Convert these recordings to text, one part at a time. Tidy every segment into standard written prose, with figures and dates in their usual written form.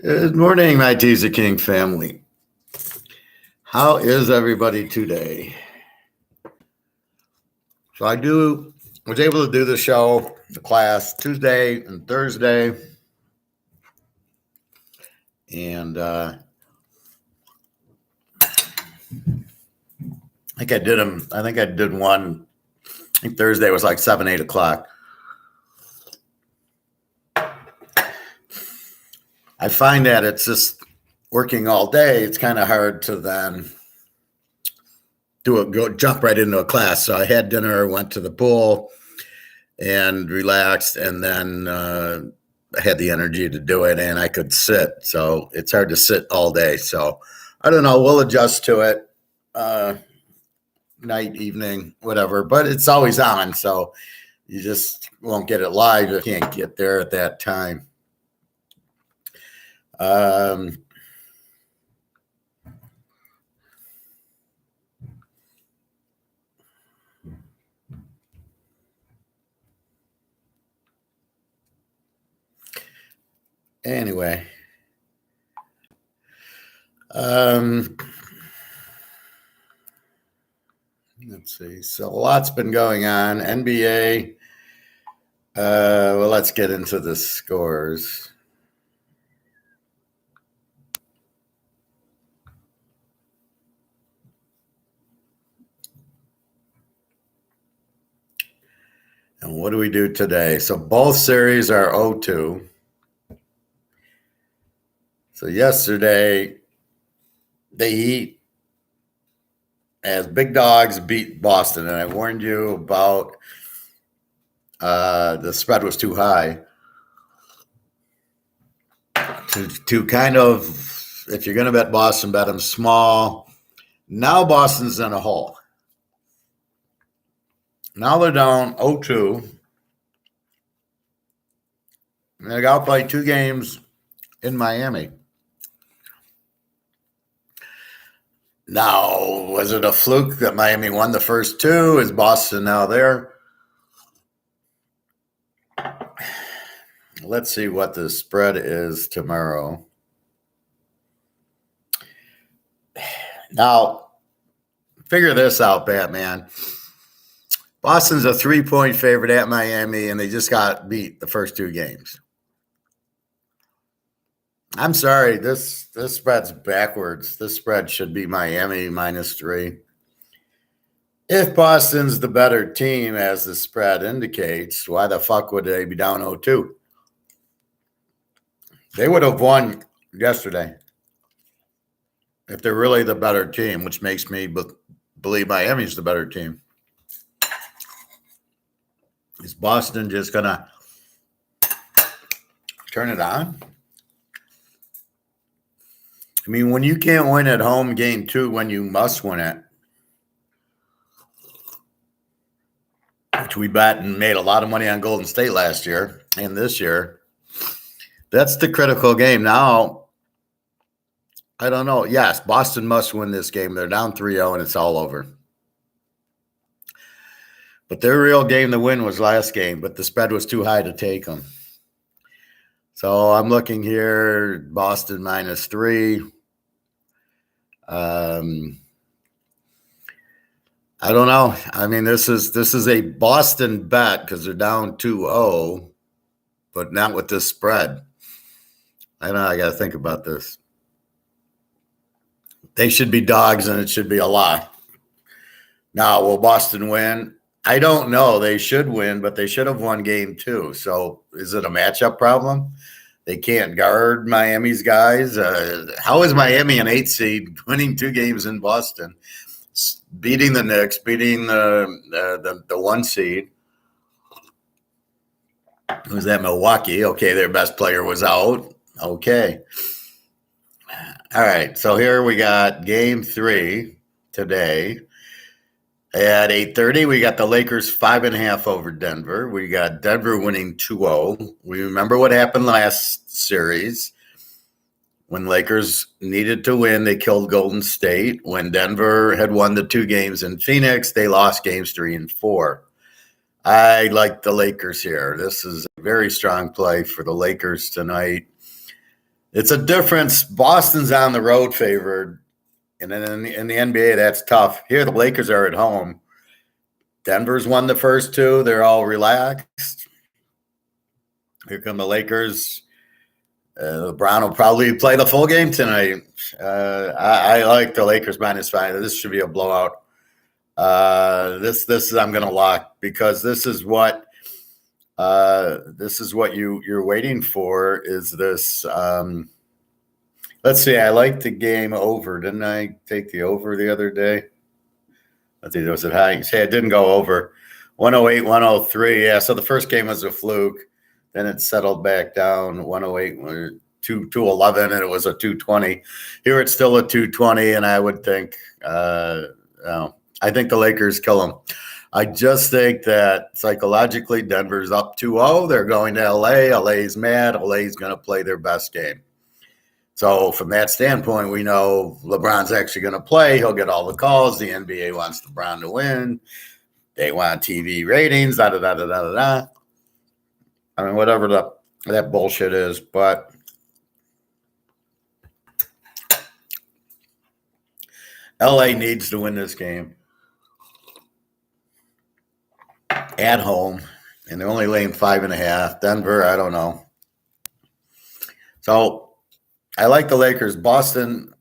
Good morning, my Teaserking family. How is everybody today? So was able to do the show, the class Tuesday and Thursday, and I think I did them. I think I did one. I think Thursday was like 7, 8 o'clock. I find that it's just working all day. It's kind of hard to then jump right into a class. So I had dinner, went to the pool, and relaxed, and then I had the energy to do it, and I could sit. So it's hard to sit all day. So I don't know. We'll adjust to it. Night, evening, whatever. But it's always on. So you just won't get it live. You can't get there at that time. Anyway. Let's see. So a lot's been going on. NBA. Well, let's get into the scores. And what do we do today? So both series are 0-2. So yesterday, the Heat, as big dogs, beat Boston. And I warned you about the spread was too high. To kind of, if you're going to bet Boston, bet them small. Now Boston's in a hole. Now they're down 0-2. And they got to play 2 games in Miami. Now, was it a fluke that Miami won the first 2? Is Boston now there? Let's see what the spread is tomorrow. Now, figure this out, Batman. Boston's a 3-point favorite at Miami, and they just got beat the first 2 games. I'm sorry, this spread's backwards. This spread should be Miami -3. If Boston's the better team, as the spread indicates, why the fuck would they be down 0-2? They would have won yesterday if they're really the better team, which makes me believe Miami's the better team. Is Boston just going to turn it on? I mean, when you can't win at home game 2 when you must win it, which we bet and made a lot of money on Golden State last year and this year, that's the critical game. Now, I don't know. Yes, Boston must win this game. They're down 3-0 and it's all over. But their real game to win was last game, but the spread was too high to take them. So I'm looking here, Boston -3. I don't know. I mean, this is a Boston bet because they're down 2-0, but not with this spread. I don't know. I got to think about this. They should be dogs, and it should be a lot. Now, will Boston win? I don't know. They should win, but they should have won game 2. So is it a matchup problem? They can't guard Miami's guys. How is Miami an 8 seed winning 2 games in Boston, beating the Knicks, beating the 1 seed? Who's that? Milwaukee. Okay, their best player was out. Okay. All right. So here we got game 3 today. At 8:30, we got the Lakers 5.5 over Denver. We got Denver winning 2-0. We remember what happened last series. When Lakers needed to win, they killed Golden State. When Denver had won the 2 games in Phoenix, they lost games 3 and 4. I like the Lakers here. This is a very strong play for the Lakers tonight. It's a difference. Boston's on the road favored, and then in the NBA, that's tough. Here, the Lakers are at home. Denver's won the first two. They're all relaxed. Here come the Lakers. LeBron will probably play the full game tonight. I like the Lakers -5. This should be a blowout. This is I'm going to lock because this is what you're waiting for. Is this? Let's see. I like the game over. Didn't I take the over the other day? I think was it high. Say it didn't go over. 108, 103. Yeah. So the first game was a fluke. Then it settled back down 108, 211, and it was a 220. Here it's still a 220, and I would think, I think the Lakers kill them. I just think that psychologically Denver's up 2-0. They're going to LA. LA's mad. LA's going to play their best game. So from that standpoint, we know LeBron's actually going to play. He'll get all the calls. The NBA wants LeBron to win. They want TV ratings, da-da-da-da-da-da. I mean, whatever that bullshit is. But LA needs to win this game at home, and they're only laying 5.5. Denver, I don't know. So I like the Lakers. Boston,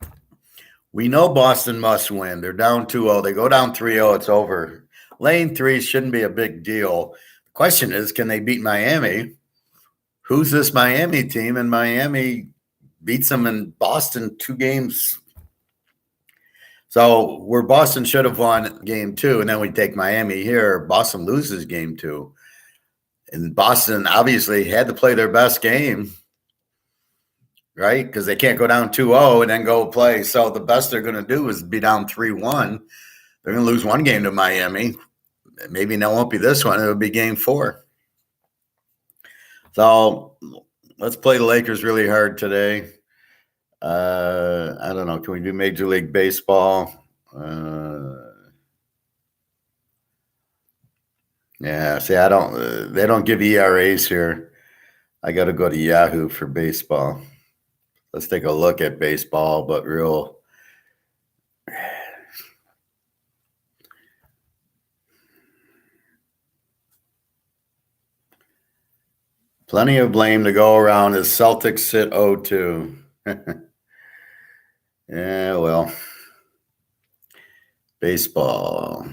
we know Boston must win. They're down 2-0. They go down 3-0. It's over. Laying 3 shouldn't be a big deal. The question is, can they beat Miami? Who's this Miami team? And Miami beats them in Boston 2 games. So where Boston should have won game 2, and then we take Miami here, Boston loses game 2. And Boston obviously had to play their best game, right? Because they can't go down 2-0 and then go play. So the best they're going to do is be down 3-1. They're going to lose one game to Miami. Maybe it won't be this one. It'll be game 4. So let's play the Lakers really hard today. I don't know. Can we do Major League Baseball? Yeah, see, I don't. They don't give ERAs here. I got to go to Yahoo for baseball. Let's take a look at baseball, but real. Plenty of blame to go around as Celtics sit 0-2. Yeah, well, baseball.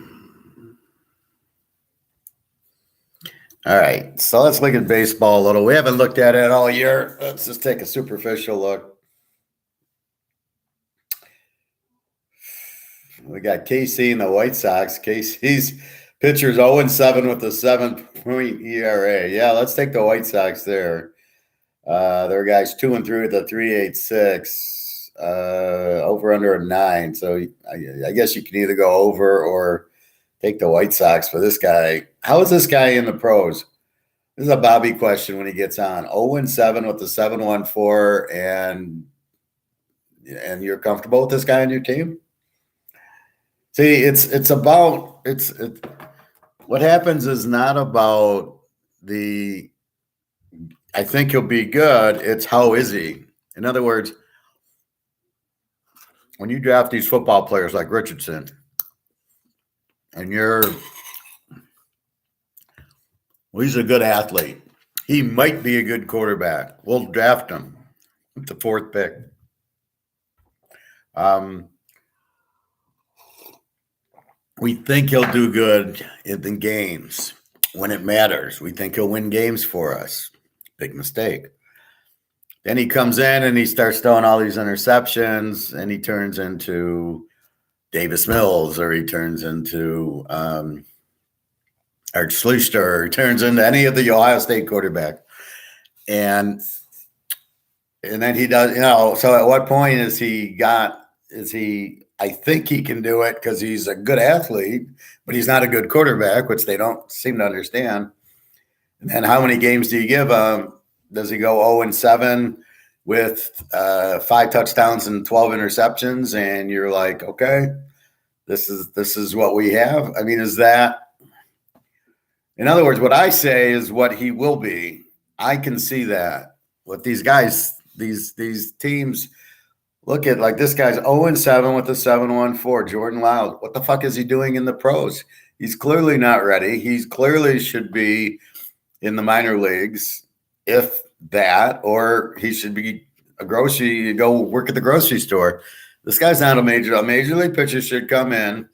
All right, so let's look at baseball a little. We haven't looked at it all year. Let's just take a superficial look. We got KC and the White Sox. KC's pitcher's 0-7 with a 7-point ERA. Yeah, let's take the White Sox there. Their guys 2-3 with a 3.86. Over under a 9. So I guess you can either go over or take the White Sox for this guy. How is this guy in the pros? This is a Bobby question when he gets on. 0-7 with the 7.14, and you're comfortable with this guy on your team? See, what happens is not about I think he'll be good. It's how is he? In other words, when you draft these football players like Richardson, and he's a good athlete. He might be a good quarterback. We'll draft him with the 4th pick. We think he'll do good in the games when it matters. We think he'll win games for us. Big mistake. Then he comes in and he starts throwing all these interceptions, and he turns into Davis Mills, or he turns into Art Schlichter, or he turns into any of the Ohio State quarterback. And then he does, so at what point I think he can do it because he's a good athlete, but he's not a good quarterback, which they don't seem to understand. And then how many games do you give him? Does he go 0-7 with 5 touchdowns and 12 interceptions? And you're like, okay, this is what we have. I mean, is that, in other words, what I say is what he will be. I can see that. What these guys these teams. Look at like this guy's 0-7 with a 7.14. Jordan Lyles. What the fuck is he doing in the pros? He's clearly not ready. He's clearly should be in the minor leagues, if that, or he should be go work at the grocery store. This guy's not a major league pitcher should come in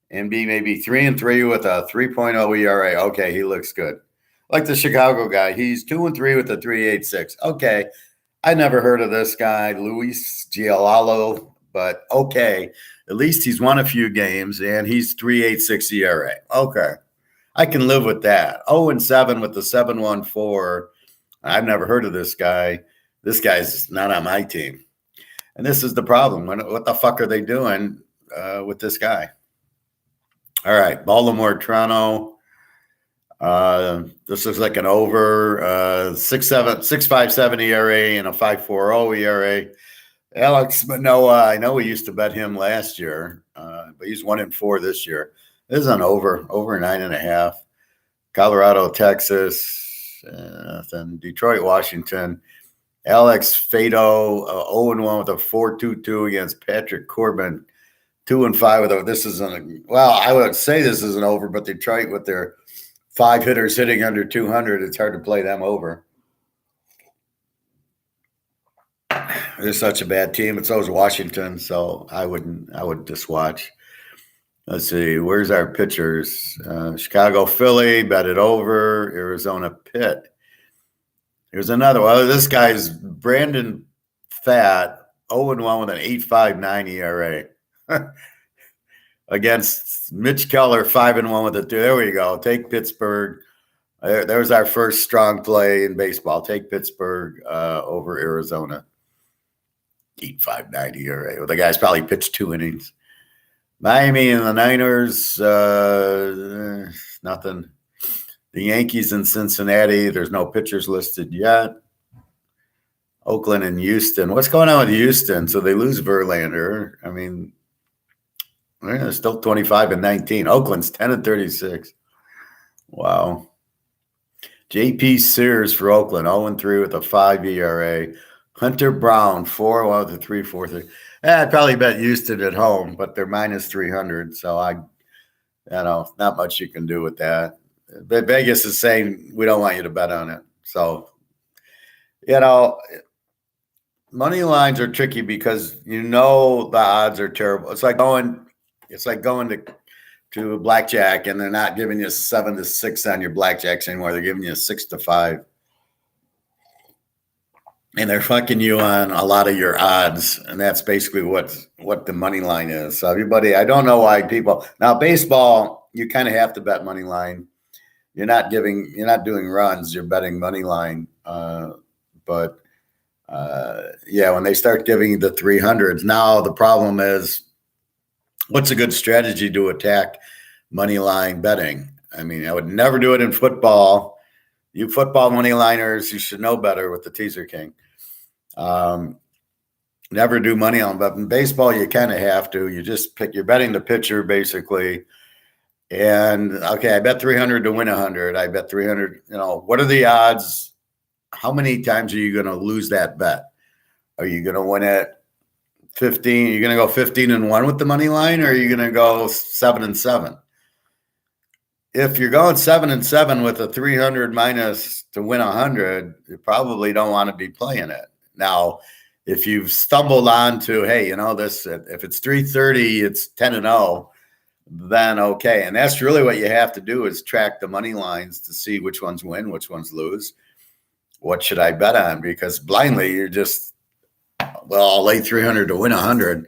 and be maybe 3-3 with a 3.0 ERA. Okay, he looks good. Like the Chicago guy, he's 2-3 with a 3.86. Okay. I never heard of this guy, Luis Giolalo, but okay. At least he's won a few games, and he's 3.86 ERA. Okay. I can live with that. 0-7 with the 7.14. I've never heard of this guy. This guy's not on my team. And this is the problem. What the fuck are they doing with this guy? All right. Baltimore, Toronto. This looks like an over 6.57 ERA and a 5.40 ERA. Alex Manoah, I know we used to bet him last year, but he's 1-4 this year. This is an over 9.5. Colorado, Texas, then Detroit, Washington. Alex Fado, 0-1 with a 4.22 against Patrick Corbin, 2-5 with a. This is I would say this is an over, but Detroit with their 5 hitters hitting under 200, it's hard to play them over. They're such a bad team. It's always Washington, so I would just watch. Let's see, where's our pitchers? Chicago, Philly, bet it over. Arizona, Pitt. Here's another one. This guy's Brandon Pfaadt, 0-1 with an 8.59 ERA. Against Mitch Keller, 5-1 with a 2. There we go. Take Pittsburgh. There's our first strong play in baseball. Take Pittsburgh over Arizona. 8.59 ERA. Well, the guy's probably pitched 2 innings. Miami and the Niners, nothing. The Yankees in Cincinnati, there's no pitchers listed yet. Oakland and Houston. What's going on with Houston? So they lose Verlander. I mean, they're still 25-19. Oakland's 10-36. Wow. J.P. Sears for Oakland, 0-3 with a 5 ERA. Hunter Brown, 4-1 with a 3.43. I'd probably bet Houston at home, but they're minus 300. So not much you can do with that. But Vegas is saying we don't want you to bet on it. So, money lines are tricky because the odds are terrible. It's like going to blackjack and they're not giving you 7-6 on your blackjacks anymore. They're giving you 6-5. And they're fucking you on a lot of your odds. And that's basically what the money line is. So everybody, I don't know why people now baseball, you kind of have to bet money line. You're not doing runs, you're betting money line. But when they start giving you the 300s, now the problem is what's a good strategy to attack money line betting? I mean, I would never do it in football. You football money liners, you should know better with the Teaser King. Never do money on, but in baseball, you kind of have to. You just you're betting the pitcher basically. And okay, I bet 300 to win 100. I bet 300, what are the odds? How many times are you going to lose that bet? Are you going to win it 15? Are you going to go 15-1 with the money line, or are you going to go 7-7? If you're going 7-7 with a 300 minus to win 100, you probably don't want to be playing it. Now, if you've stumbled on to, hey, this, if it's 330, it's 10-0, then okay. And that's really what you have to do is track the money lines to see which ones win, which ones lose. What should I bet on? Because blindly, you're just, I'll lay 300 to win 100.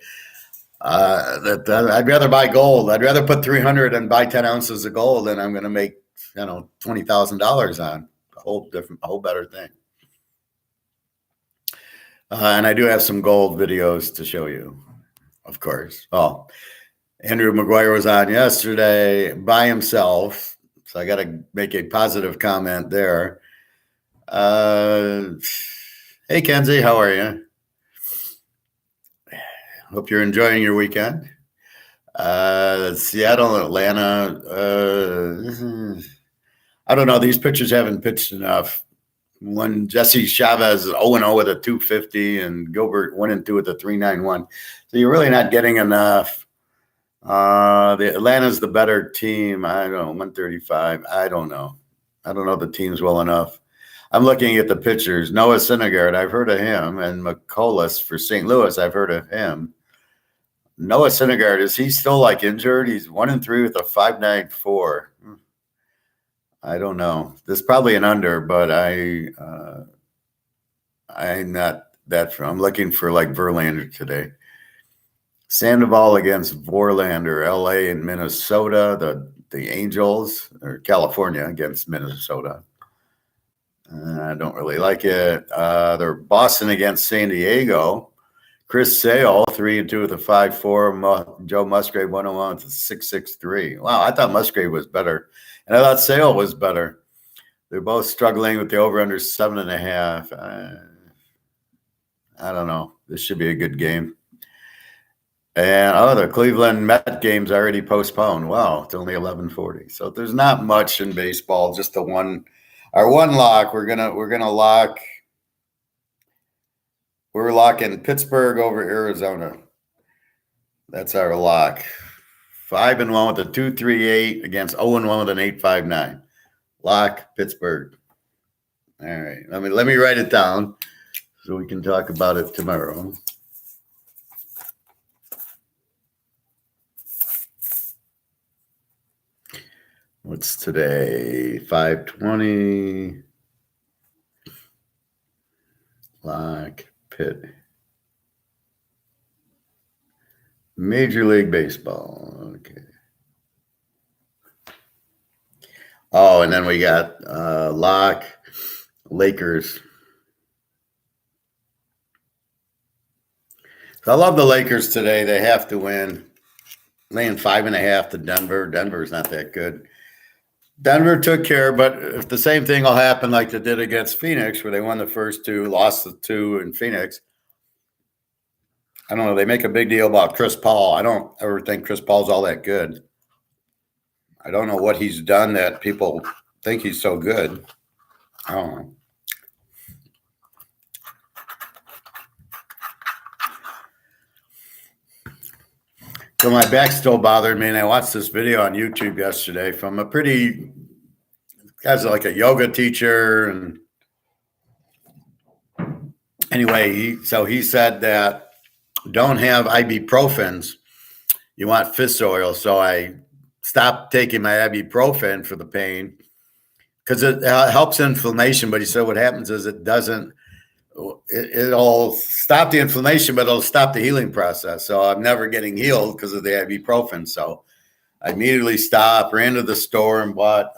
I'd rather buy gold. I'd rather put 300 and buy 10 ounces of gold than I'm going to make, $20,000 on a whole better thing. And I do have some gold videos to show you, of course. Oh, Andrew McGuire was on yesterday by himself. So I got to make a positive comment there. Hey, Kenzie, how are you? Hope you're enjoying your weekend. Seattle, Atlanta. I don't know. These pitchers haven't pitched enough. when Jesse Chavez is 0-0 with a 250 and Gilbert 1-2 with a 3.91. So you're really not getting enough. The Atlanta's the better team. I don't know, 135. I don't know. I don't know the teams well enough. I'm looking at the pitchers. Noah Syndergaard, I've heard of him, and McCullers for St. Louis, I've heard of him. Noah Syndergaard, is he still like injured? He's 1-3 with a 5.94. I don't know. This is probably an under, but I'm not that. I'm looking for like Verlander today. Sandoval against Verlander, LA and Minnesota. The Angels, or California against Minnesota. I don't really like it. They're Boston against San Diego. Chris Sale, 3-2 with a 5.4. Joe Musgrave, 101 with a 6.63. Wow, I thought Musgrave was better. And I thought Sale was better. They're both struggling with the over-under 7.5. I don't know. This should be a good game. And the Cleveland Met game's already postponed. Wow, it's only 11:40. So there's not much in baseball. Just our one lock. We're locking Pittsburgh over Arizona. That's our lock. 5-1 with a 2.38 against 0-1 with an 8.59. Lock Pittsburgh. All right. Let me write it down so we can talk about it tomorrow. What's today? 5:20. Lock Pitt. Major League Baseball. Okay. Oh, and then we got lock Lakers. So I love the Lakers today. They have to win. Laying 5.5 to Denver. Denver's not that good. Denver took care, but if the same thing will happen like they did against Phoenix, where they won the first two, lost the two in Phoenix. I don't know. They make a big deal about Chris Paul. I don't ever think Chris Paul's all that good. I don't know what he's done that people think he's so good. I don't know. So my back still bothered me, and I watched this video on YouTube yesterday from a guy's like a yoga teacher, and anyway, he said that don't have ibuprofens. You want fish oil. So I stopped taking my ibuprofen for the pain because it helps inflammation. But he said what happens is it'll stop the inflammation, but it'll stop the healing process. So I'm never getting healed because of the ibuprofen. So I immediately stopped, ran to the store and bought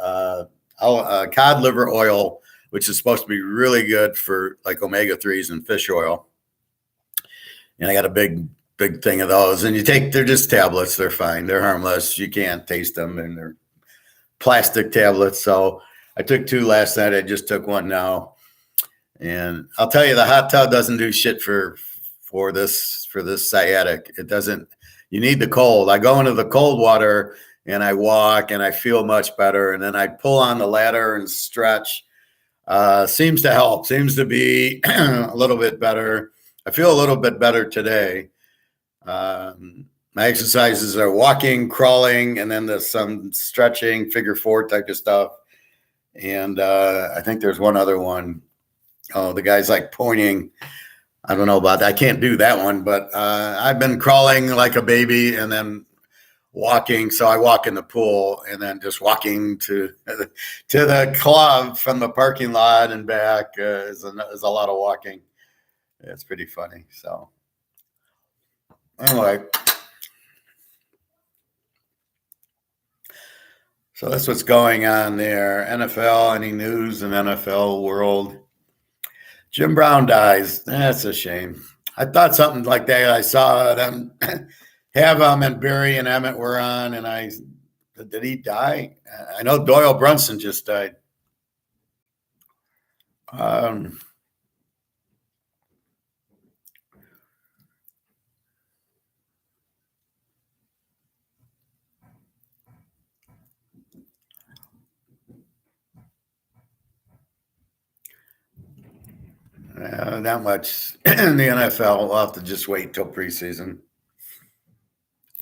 cod liver oil, which is supposed to be really good for like omega-3s and fish oil. And I got a big thing of those. And they're just tablets. They're fine. They're harmless. You can't taste them, and they're plastic tablets. So I took 2 last night. I just took 1 now. And I'll tell you, the hot tub doesn't do shit for this sciatic. It doesn't. You need the cold. I go into the cold water and I walk and I feel much better. And then I pull on the ladder and stretch. Seems to help. Seems to be a little bit better. I feel a little bit better today. My exercises are walking, crawling, and then there's some stretching, figure 4 type of stuff. And I think there's one other one. Oh, the guy's like pointing. I don't know about that. I can't do that one, but I've been crawling like a baby and then walking. So I walk in the pool and then just walking to the club from the parking lot and back is a lot of walking. It's pretty funny. So anyway, so that's what's going on there. NFL, any news in NFL world? Jim Brown dies. That's a shame. I thought something like that. I saw them have him and Barry and Emmett were on, and did he die? I know Doyle Brunson just died. Not much in the NFL. We'll have to just wait until preseason.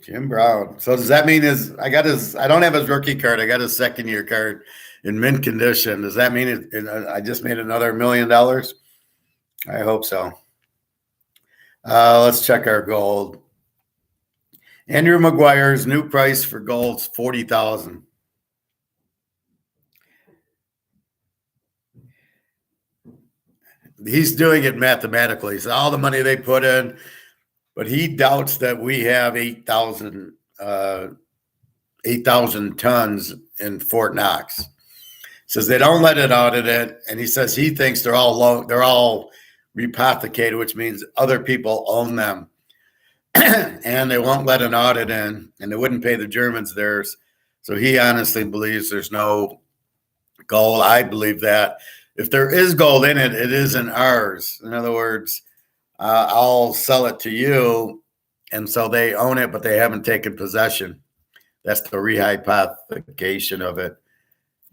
Jim Brown. So does that mean I don't have his rookie card. I got his second year card in mint condition. Does that mean I just made another $1 million? I hope so. Let's check our gold. Andrew McGuire's new price for gold's $40,000. He's doing it mathematically. So all the money they put in, but he doubts that we have 8,000 tons in Fort Knox. Says they don't let it audit it, and he says he thinks they're all repothecated, which means other people own them, and they won't let an audit in, and they wouldn't pay the Germans theirs. So he honestly believes there's no gold. I believe that if there is gold in it, it isn't ours. In other words, I'll sell it to you, and so they own it, but they haven't taken possession. That's the rehypothecation of it.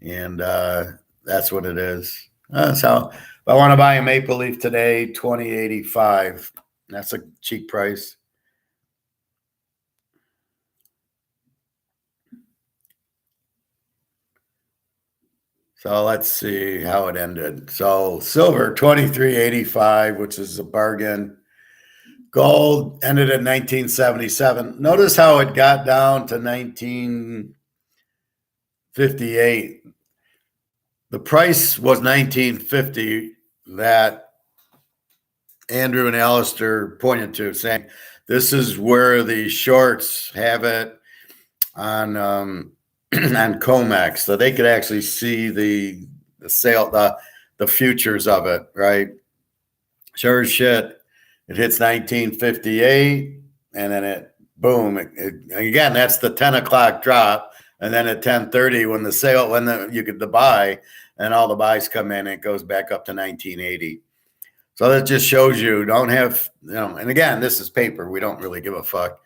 And that's what it is. So if I want to buy a Maple Leaf today, $20.85. That's a cheap price. So let's see how it ended. So silver, $23.85, which is a bargain. Gold ended at 1977. Notice how it got down to 1958. The price was 1950 that Andrew and Alistair pointed to, saying this is where the shorts have it on on Comex, so they could actually see the sale, the futures of it, right? Sure as shit, it hits 1958, and then it boom. Again, that's the 10 o'clock drop, and then at 10:30 when the sale, you get the buy, and all the buys come in, it goes back up to 1980. So that just shows you don't have, and again, this is paper. We don't really give a fuck.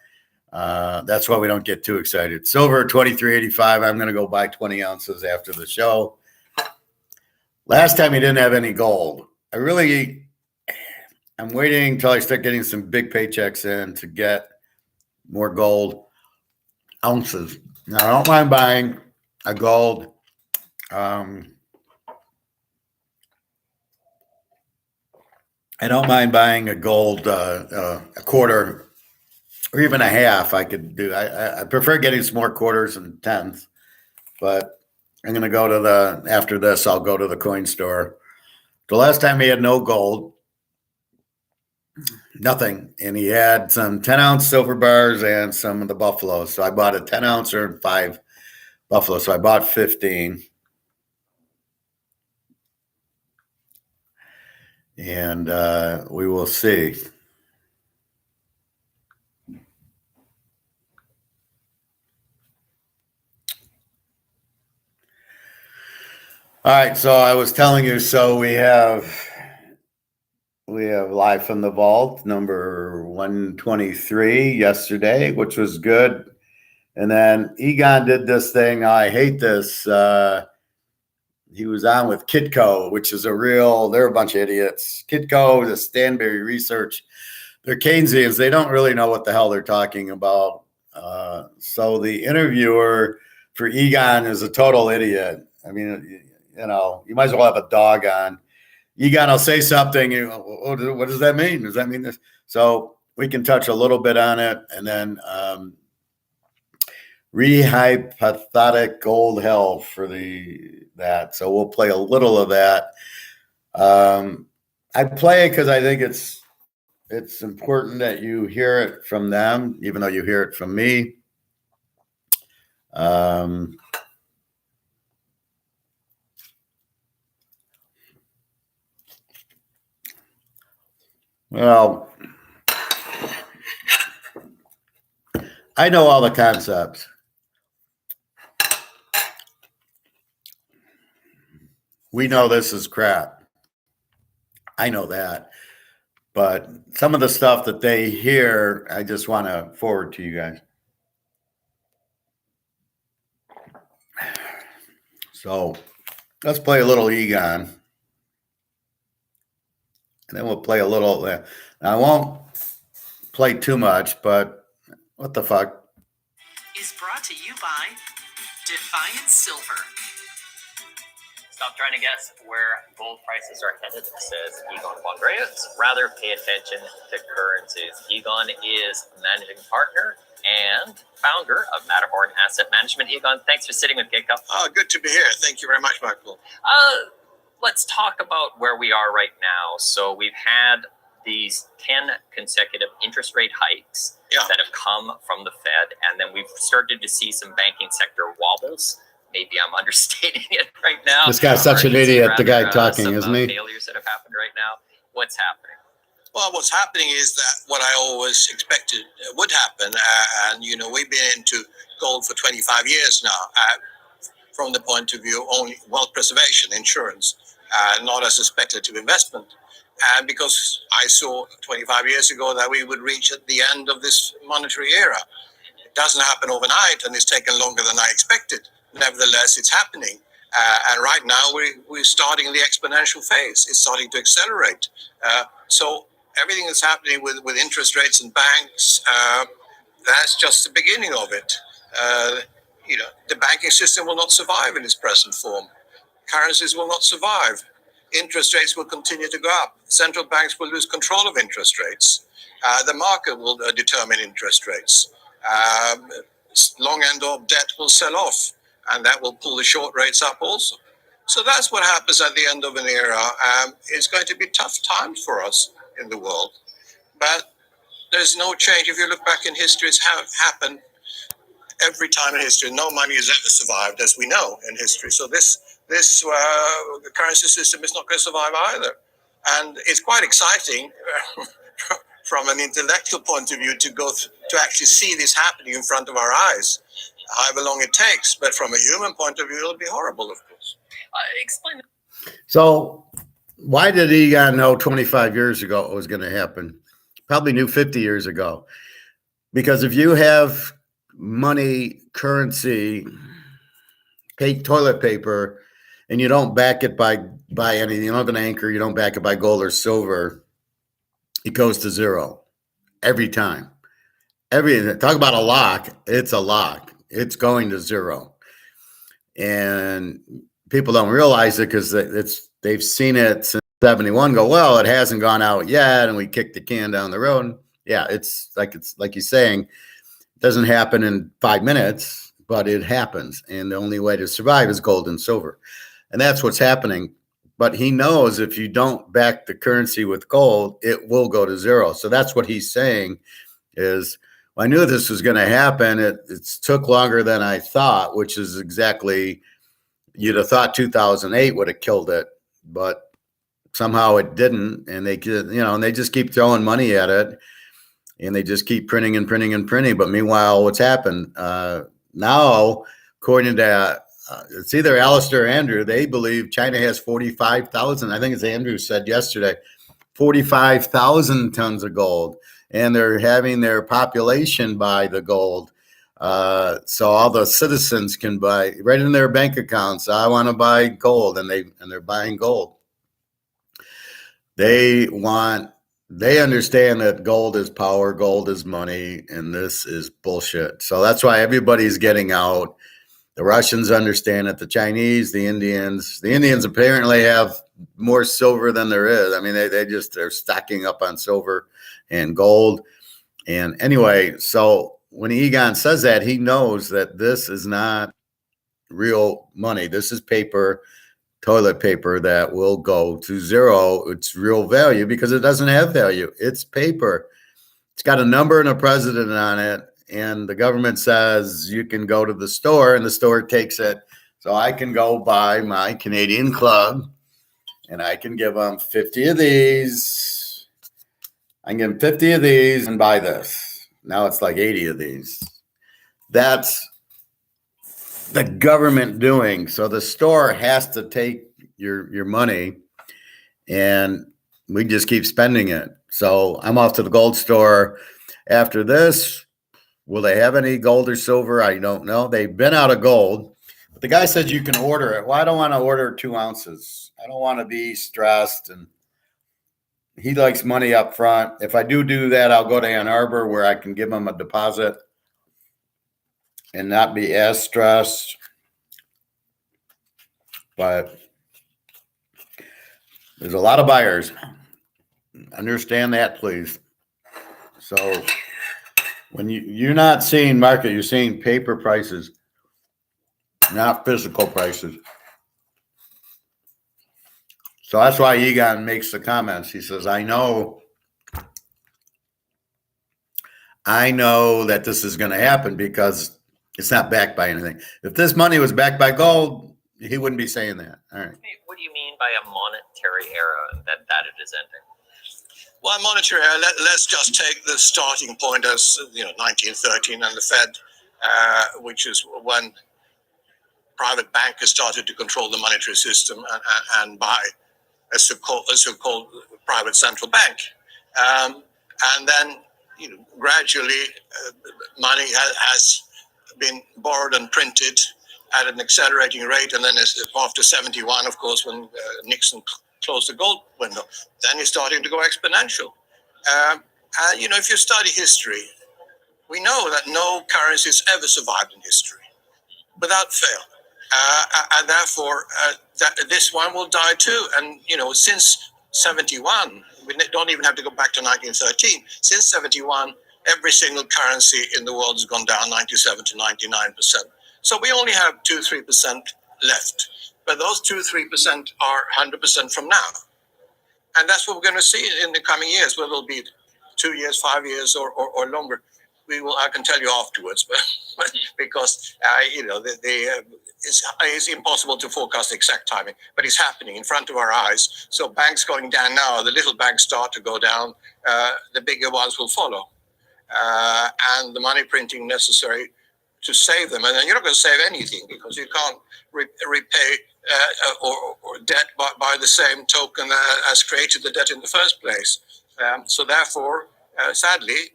That's why we don't get too excited. Silver, $23.85. I'm going to go buy 20 ounces after the show. Last time he didn't have any gold. I'm waiting until I start getting some big paychecks in to get more gold ounces. Now, I don't mind buying a gold. I don't mind buying a gold, a quarter or even a half. I could do. I prefer getting some more quarters and tenths, but I'm going to go to after this, I'll go to the coin store. The last time he had no gold, nothing. And he had some 10-ounce silver bars and some of the buffaloes. So I bought a 10-ouncer and 5 buffalo. So I bought 15. And we will see. All right, so I was telling you, so we have Live from the Vault number 123 yesterday, which was good. And then Egon did this thing. I hate this. He was on with Kitco, which is they're a bunch of idiots. Kitco, the Stanberry Research, they're Keynesians. They don't really know what the hell they're talking about. So the interviewer for Egon is a total idiot. I mean, you might as well have a dog on. Egon will say something. What does that mean? Does that mean this? So we can touch a little bit on it, and then rehypothetic gold hell for that. So we'll play a little of that. I play it because I think it's important that you hear it from them, even though you hear it from me. Well, I know all the concepts. We know this is crap. I know that. But some of the stuff that they hear, I just want to forward to you guys. So let's play a little Egon. And then we'll play a little. I won't play too much, but what the fuck? Is brought to you by Defiance Silver. Stop trying to guess where gold prices are headed, says Egon Bondreas. Rather pay attention to currencies. Egon is managing partner and founder of Matterhorn Asset Management. Egon, thanks for sitting with Gig Cup. Good to be here. Thank you very much, Michael. Let's talk about where we are right now. So we've had these 10 consecutive interest rate hikes that have come from the Fed, and then we've started to see some banking sector wobbles. Maybe I'm understating it right now. This guy's such an idiot, the guy talking, isn't he? Failures that have happened right now. What's happening? Well, what's happening is that what I always expected would happen. And, you know, we've been into gold for 25 years now, from the point of view only wealth preservation, insurance, not as a speculative investment. And because I saw 25 years ago that we would reach at the end of this monetary era. It doesn't happen overnight, and it's taken longer than I expected. Nevertheless, it's happening. And right now, we're starting the exponential phase. It's starting to accelerate. So everything that's happening with interest rates and banks, that's just the beginning of it. You know, the banking system will not survive in its present form. Currencies will not survive. Interest rates will continue to go up. Central banks will lose control of interest rates. The market will determine interest rates. Long end of debt will sell off, and that will pull the short rates up also. So that's what happens at the end of an era. It's going to be tough times for us in the world, but there's no change. If you look back in history, it's happened every time in history. No money has ever survived, as we know in history. So this currency system is not going to survive either. And it's quite exciting from an intellectual point of view to actually see this happening in front of our eyes, however long it takes. But from a human point of view, it'll be horrible, of course. Explain. So why did Egon know 25 years ago it was going to happen? Probably knew 50 years ago. Because if you have money, currency, toilet paper, and you don't back it by anything, you don't have an anchor, you don't back it by gold or silver, it goes to zero every time. Talk about a lock. It's a lock. It's going to zero. And people don't realize it because they've seen it since 71. Go, well, it hasn't gone out yet, and we kicked the can down the road. Yeah, it's like he's saying, it doesn't happen in 5 minutes, but it happens. And the only way to survive is gold and silver. And that's what's happening. But he knows if you don't back the currency with gold, it will go to zero. So that's what he's saying is, well, I knew this was going to happen. It took longer than I thought, which is exactly, you'd have thought 2008 would have killed it, but somehow it didn't. And they just keep throwing money at it, and they just keep printing and printing and printing. But meanwhile, what's happened now, according to it's either Alistair or Andrew, they believe China has 45,000. I think it's Andrew said yesterday, 45,000 tons of gold. And they're having their population buy the gold. So all the citizens can buy right in their bank accounts. I want to buy gold, and they're buying gold. They understand that gold is power, gold is money, and this is bullshit. So that's why everybody's getting out. The Russians understand it, the Chinese, the Indians apparently have more silver than there is. I mean, they're stacking up on silver and gold. And anyway, so when Egon says that, he knows that this is not real money. This is paper, toilet paper that will go to zero. It's real value because it doesn't have value. It's paper. It's got a number and a president on it. And the government says you can go to the store, and the store takes it. So I can go buy my Canadian club, and I can give them 50 of these. I can give them 50 of these and buy this. Now it's like 80 of these. That's the government doing. So the store has to take your money, and we just keep spending it. So I'm off to the gold store after this. Will they have any gold or silver? I don't know. They've been out of gold. But the guy says you can order it. Well, I don't want to order 2 ounces. I don't want to be stressed. And he likes money up front. If I do that, I'll go to Ann Arbor where I can give him a deposit and not be as stressed. But there's a lot of buyers. Understand that, please. So when you're not seeing market, you're seeing paper prices, not physical prices. So that's why Egon makes the comments. He says, I know that this is going to happen because it's not backed by anything. If this money was backed by gold, he wouldn't be saying that. All right. What do you mean by a monetary era that it is ending? Well, monetary era, let's just take the starting point as 1913 and the Fed, which is when private bankers started to control the monetary system and buy a so-called private central bank. And then gradually money has been borrowed and printed at an accelerating rate. And then after 71, of course, when Nixon closed the gold window, then it's starting to go exponential. If you study history, we know that no currency has ever survived in history without fail. And therefore, this one will die too. And, since 71, we don't even have to go back to 1913. Since 71, every single currency in the world has gone down 97 to 99%. So we only have 2-3% left. But those 2-3% are 100% from now. And that's what we're going to see in the coming years, whether it'll be 2 years, 5 years, or longer. I can tell you afterwards, but because it's impossible to forecast the exact timing, but it's happening in front of our eyes. So banks going down now, the little banks start to go down, the bigger ones will follow, and the money printing necessary to save them. And then you're not going to save anything because you can't repay or debt by the same token as created the debt in the first place. So therefore, sadly,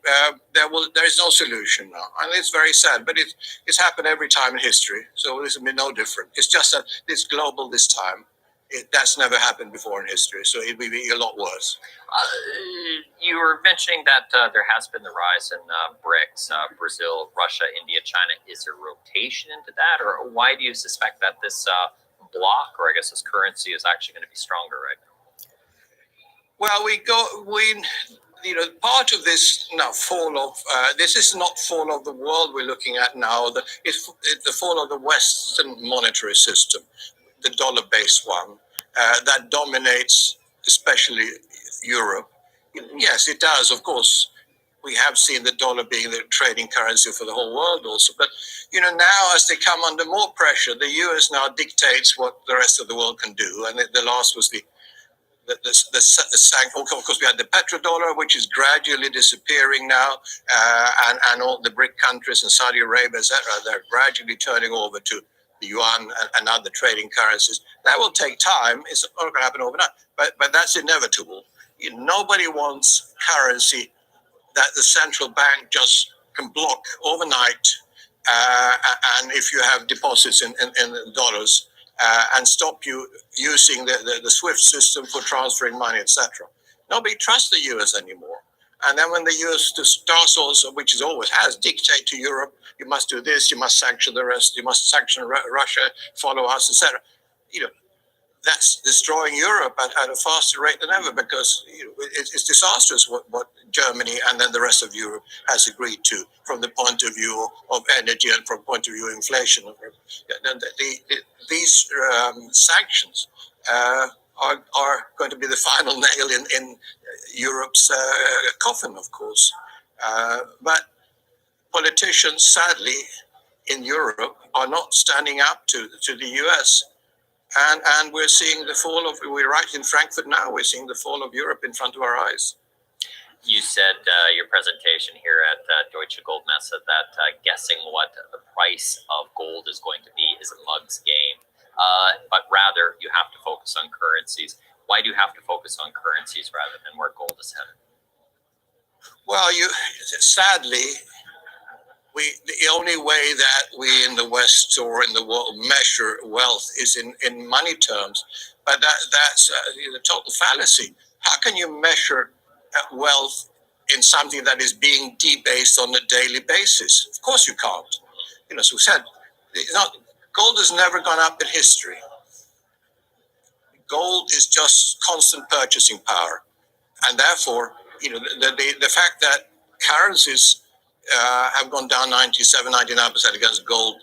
there is no solution now, and it's very sad. But it's happened every time in history, so this will be no different. It's just that it's global this time. That's never happened before in history, so it will be a lot worse. You were mentioning that there has been the rise in BRICS, Brazil, Russia, India, China. Is there rotation into that, or why do you suspect that this block, or I guess this currency, is actually going to be stronger right now? Well, part of this fall of this is not fall of the world we're looking at now. It's the fall of the Western monetary system, the dollar-based one that dominates, especially Europe. Yes, it does. Of course, we have seen the dollar being the trading currency for the whole world also. But now as they come under more pressure, the US now dictates what the rest of the world can do. And the last was the of course, we had the petrodollar, which is gradually disappearing now, and all the BRIC countries and Saudi Arabia, etc., they're gradually turning over to the yuan and other trading currencies. That will take time. It's not going to happen overnight, but that's inevitable. Nobody wants currency that the central bank just can block overnight, and if you have deposits in dollars, and stop you using the SWIFT system for transferring money, etc. Nobody trusts the US anymore. And then when the US starts also, which it always has, dictate to Europe, you must do this, you must sanction the rest, you must sanction Russia, follow us, etc. That's destroying Europe at a faster rate than ever, because it's disastrous what Germany and then the rest of Europe has agreed to from the point of view of energy and from point of view of inflation. These sanctions are going to be the final nail in Europe's coffin, of course. But politicians, sadly, in Europe are not standing up to the US. And we're seeing the fall of, we're right in Frankfurt now, we're seeing the fall of Europe in front of our eyes. You said your presentation here at Deutsche Goldmesse that guessing what the price of gold is going to be is a mug's game, but rather you have to focus on currencies. Why do you have to focus on currencies rather than where gold is headed? Well, sadly, the only way that we in the West or in the world measure wealth is in money terms, but that's the total fallacy. how can you measure wealth in something that is being debased on a daily basis? Of course you can't. As we said, gold has never gone up in history. Gold is just constant purchasing power. And therefore, the fact that currencies have gone down 97, 99% against gold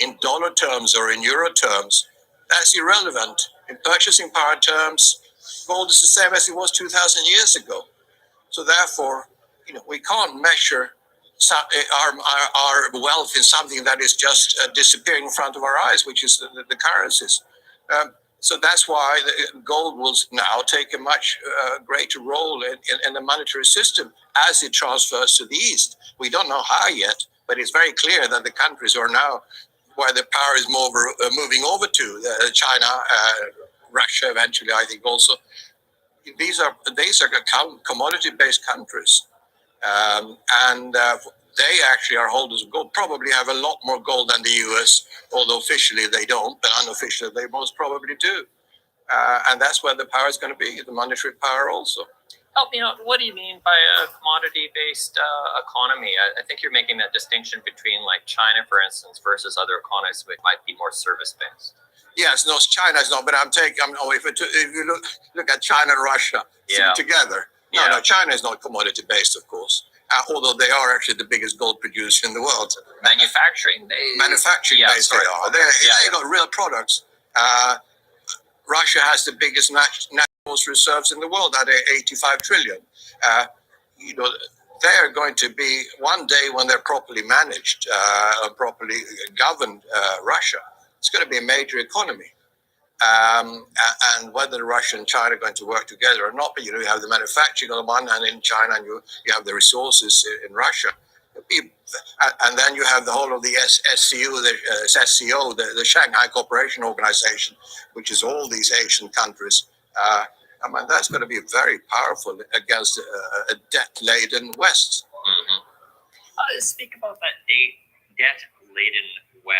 in dollar terms or in euro terms, that's irrelevant. In purchasing power terms, gold is the same as it was 2,000 years ago. So therefore, we can't measure our wealth in something that is just disappearing in front of our eyes, which is the currencies. So that's why gold will now take a much greater role in the monetary system as it transfers to the East. We don't know how yet, but it's very clear that the countries are now where the power is moving over to China, Russia eventually, I think also. These are commodity-based countries, and they actually are holders of gold, probably have a lot more gold than the US, although officially they don't, but unofficially they most probably do. And that's where the power is going to be, the monetary power also. Help me out. What do you mean by a commodity-based economy? I think you're making that distinction between like China, for instance, versus other economies which might be more service-based. Yes, no, China's not, but if you look at China and Russia together, no, China is not commodity-based, of course. Although they are actually the biggest gold producer in the world. Manufacturing based they are. They got real products. Russia has the biggest natural reserves in the world at 85 trillion. They are going to be, one day when they're properly managed, properly governed, Russia, it's going to be a major economy. And whether Russia and China are going to work together or not, but you have the manufacturing on one hand in China, and you have the resources in Russia, and then you have the whole of the SCO, the Shanghai Cooperation Organization, which is all these Asian countries. That's going to be very powerful against a debt-laden West. Mm-hmm. Speak about that debt-laden West.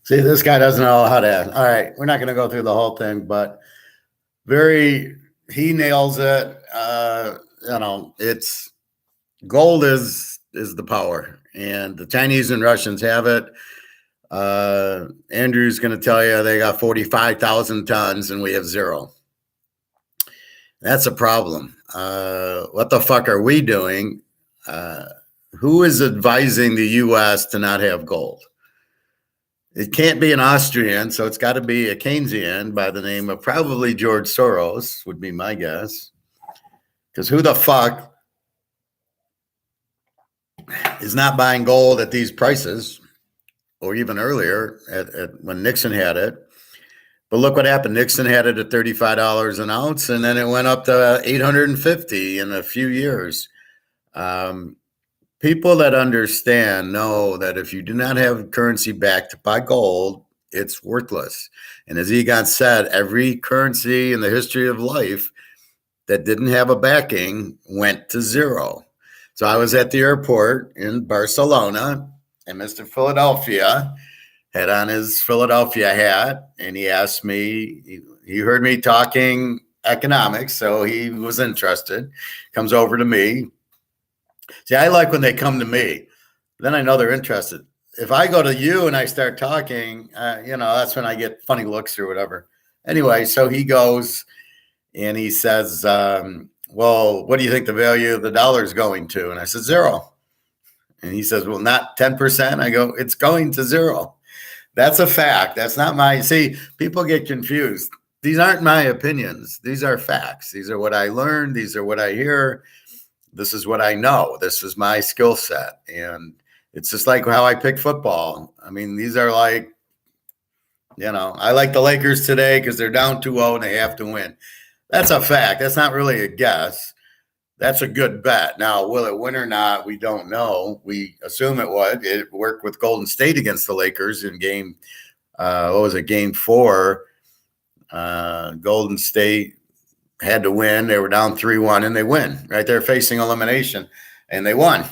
See, this guy doesn't know how to. All right, we're not going to go through the whole thing, but he nails it. It's gold is the power, and the Chinese and Russians have it. Andrew's going to tell you they got 45,000 tons, and we have 0. That's a problem. What the fuck are we doing? Who is advising the U.S. to not have gold? It can't be an Austrian, so it's got to be a Keynesian by the name of probably George Soros, would be my guess. Because who the fuck is not buying gold at these prices, or even earlier at when Nixon had it? But look what happened. Nixon had it at $35 an ounce, and then it went up to $850 in a few years. People that understand know that if you do not have currency backed by gold, it's worthless. And as Egon said, every currency in the history of life that didn't have a backing went to 0. So I was at the airport in Barcelona, and Mr. Philadelphia had on his Philadelphia hat, and he asked me, he heard me talking economics, so he was interested, comes over to me. See, I like when they come to me. Then I know they're interested. If I go to you and I start talking, that's when I get funny looks or whatever. Anyway, so he goes and he says, well, what do you think the value of the dollar is going to? And I said, 0. And he says, well, not 10%. I go, it's going to 0. That's a fact. That's not see, people get confused. These aren't my opinions. These are facts. These are what I learned. These are what I hear. This is what I know. This is my skill set. And it's just like how I pick football. These are like, I like the Lakers today because they're down 2-0 and they have to win. That's a fact. That's not really a guess. That's a good bet. Now, will it win or not? We don't know. We assume it would. It worked with Golden State against the Lakers in game 4. Golden State had to win. They were down 3-1 and they win, right? They're facing elimination and they won.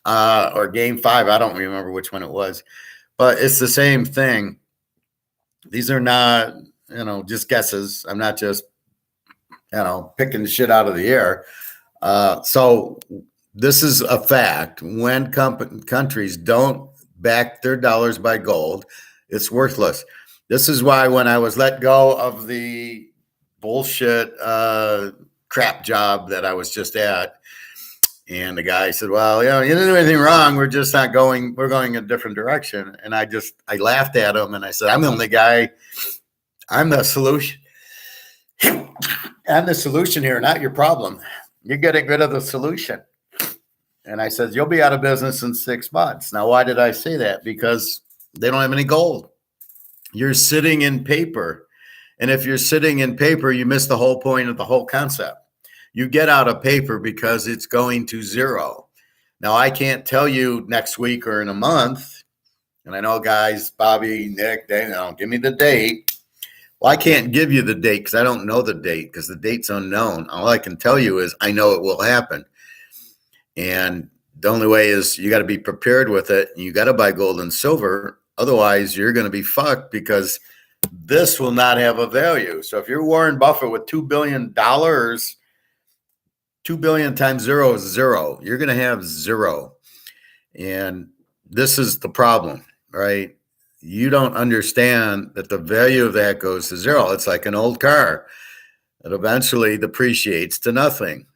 Or game 5, I don't remember which one it was, but it's the same thing. These are not, just guesses. I'm not just picking the shit out of the air. So this is a fact. When countries don't back their dollars by gold, it's worthless. This is why when I was let go of the bullshit crap job that I was just at, and the guy said, well, you didn't do anything wrong. We're just not going, we're going a different direction. And I laughed at him and I said, I'm the only guy, I'm the solution. I'm the solution here, not your problem. You're getting rid of the solution. And I said, you'll be out of business in 6 months. Now, why did I say that? Because they don't have any gold. You're sitting in paper. And if you're sitting in paper, you miss the whole point of the whole concept. You get out of paper because it's going to zero. Now, I can't tell you next week or in a month. And I know guys, Bobby, Nick, they give me the date. Well, I can't give you the date because I don't know the date because the date's unknown. All I can tell you is I know it will happen. And the only way is you got to be prepared with it. And you got to buy gold and silver. Otherwise, you're going to be fucked because this will not have a value. So if you're Warren Buffett with $2 billion, 2 billion times zero is zero. You're going to have zero. And this is the problem, right? You don't understand that the value of that goes to zero. It's like an old car that eventually depreciates to nothing.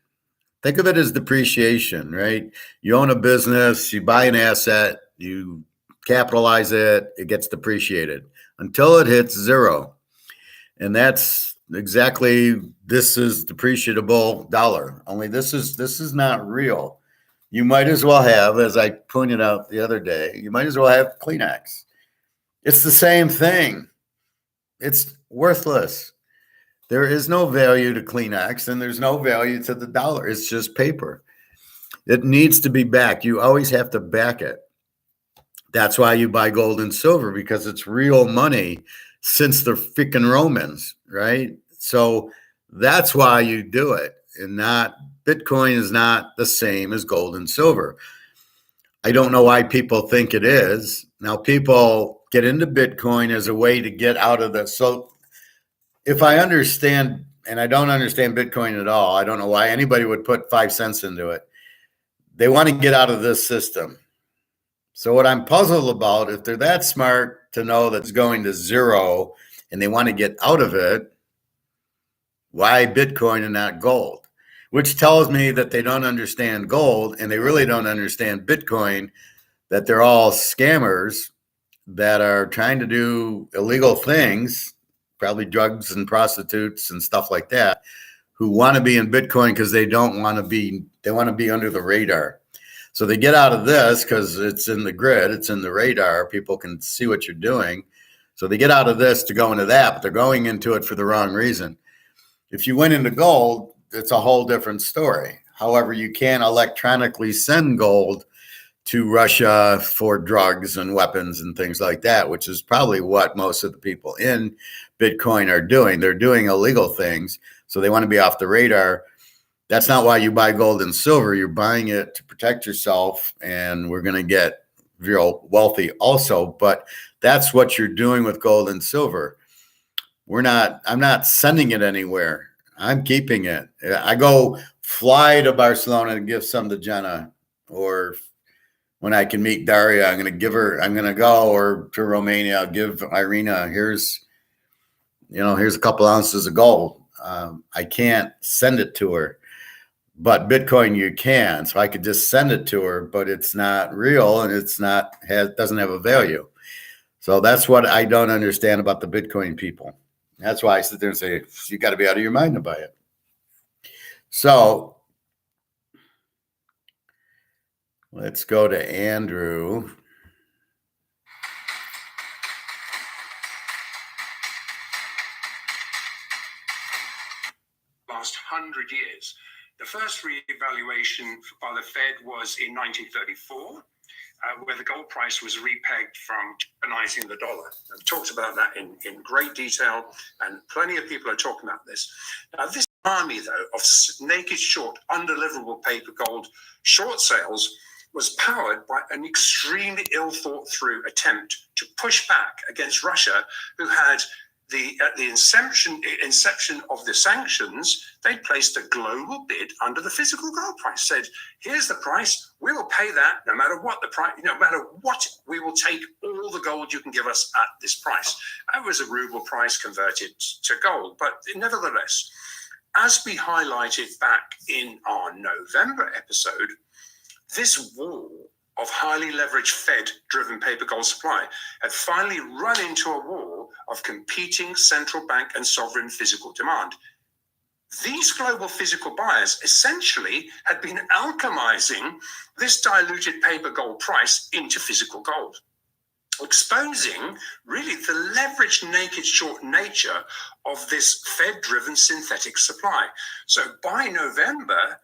Think of it as depreciation, right? You own a business, you buy an asset, you capitalize it, it gets depreciated until it hits zero. And that's exactly, this is depreciable dollar. Only this is not real. You might as well have, as I pointed out the other day, you might as well have Kleenex. It's the same thing. It's worthless. There is no value to Kleenex and there's no value to the dollar. It's just paper. It needs to be backed. You always have to back it. That's why you buy gold and silver, because it's real money since the freaking Romans, right? So that's why you do it. And not, Bitcoin is not the same as gold and silver. I don't know why people think it is. Now people get into Bitcoin as a way to get out of the, so if I understand, and I don't understand Bitcoin at all, I don't know why anybody would put 5 cents into it. They want to get out of this system. So what I'm puzzled about, if they're that smart to know that's going to zero and they want to get out of it, why Bitcoin and not gold? Which tells me that they don't understand gold and they really don't understand Bitcoin, that they're all scammers that are trying to do illegal things, probably drugs and prostitutes and stuff like that, who want to be in Bitcoin because they don't want to be, they want to be under the radar. So they get out of this because it's in the grid, it's in the radar, people can see what you're doing. So they get out of this to go into that, but they're going into it for the wrong reason. If you went into gold, it's a whole different story. However, you can electronically send gold to Russia for drugs and weapons and things like that, which is probably what most of the people in Bitcoin are doing. They're doing illegal things, so they want to be off the radar. That's not why you buy gold and silver. You're buying it to protect yourself, and we're going to get real wealthy also. But that's what you're doing with gold and silver. I'm not sending it anywhere. I'm keeping it. I go fly to Barcelona and give some to Jenna, or when I can meet Daria, I'm going to go, or to Romania, I'll give Irina, here's a couple ounces of gold. I can't send it to her, but Bitcoin you can. So I could just send it to her, but it's not real and doesn't have a value. So that's what I don't understand about the Bitcoin people. That's why I sit there and say, you got to be out of your mind to buy it. So let's go to Andrew. Last 100 years. The first reevaluation by the Fed was in 1934, where the gold price was repegged from Japanizing the dollar. I've talked about that in great detail, and plenty of people are talking about this. Now, this army, though, of naked short, undeliverable paper gold short sales was powered by an extremely ill-thought-through attempt to push back against Russia, who had at the inception of the sanctions, they placed a global bid under the physical gold price. Said, "Here's the price. We will pay that no matter what the price. No matter what, we will take all the gold you can give us at this price." That was a ruble price converted to gold, but nevertheless, as we highlighted back in our November episode, this wall of highly leveraged Fed-driven paper gold supply had finally run into a wall of competing central bank and sovereign physical demand. These global physical buyers essentially had been alchemizing this diluted paper gold price into physical gold, exposing really the leveraged naked short nature of this Fed-driven synthetic supply. So by November,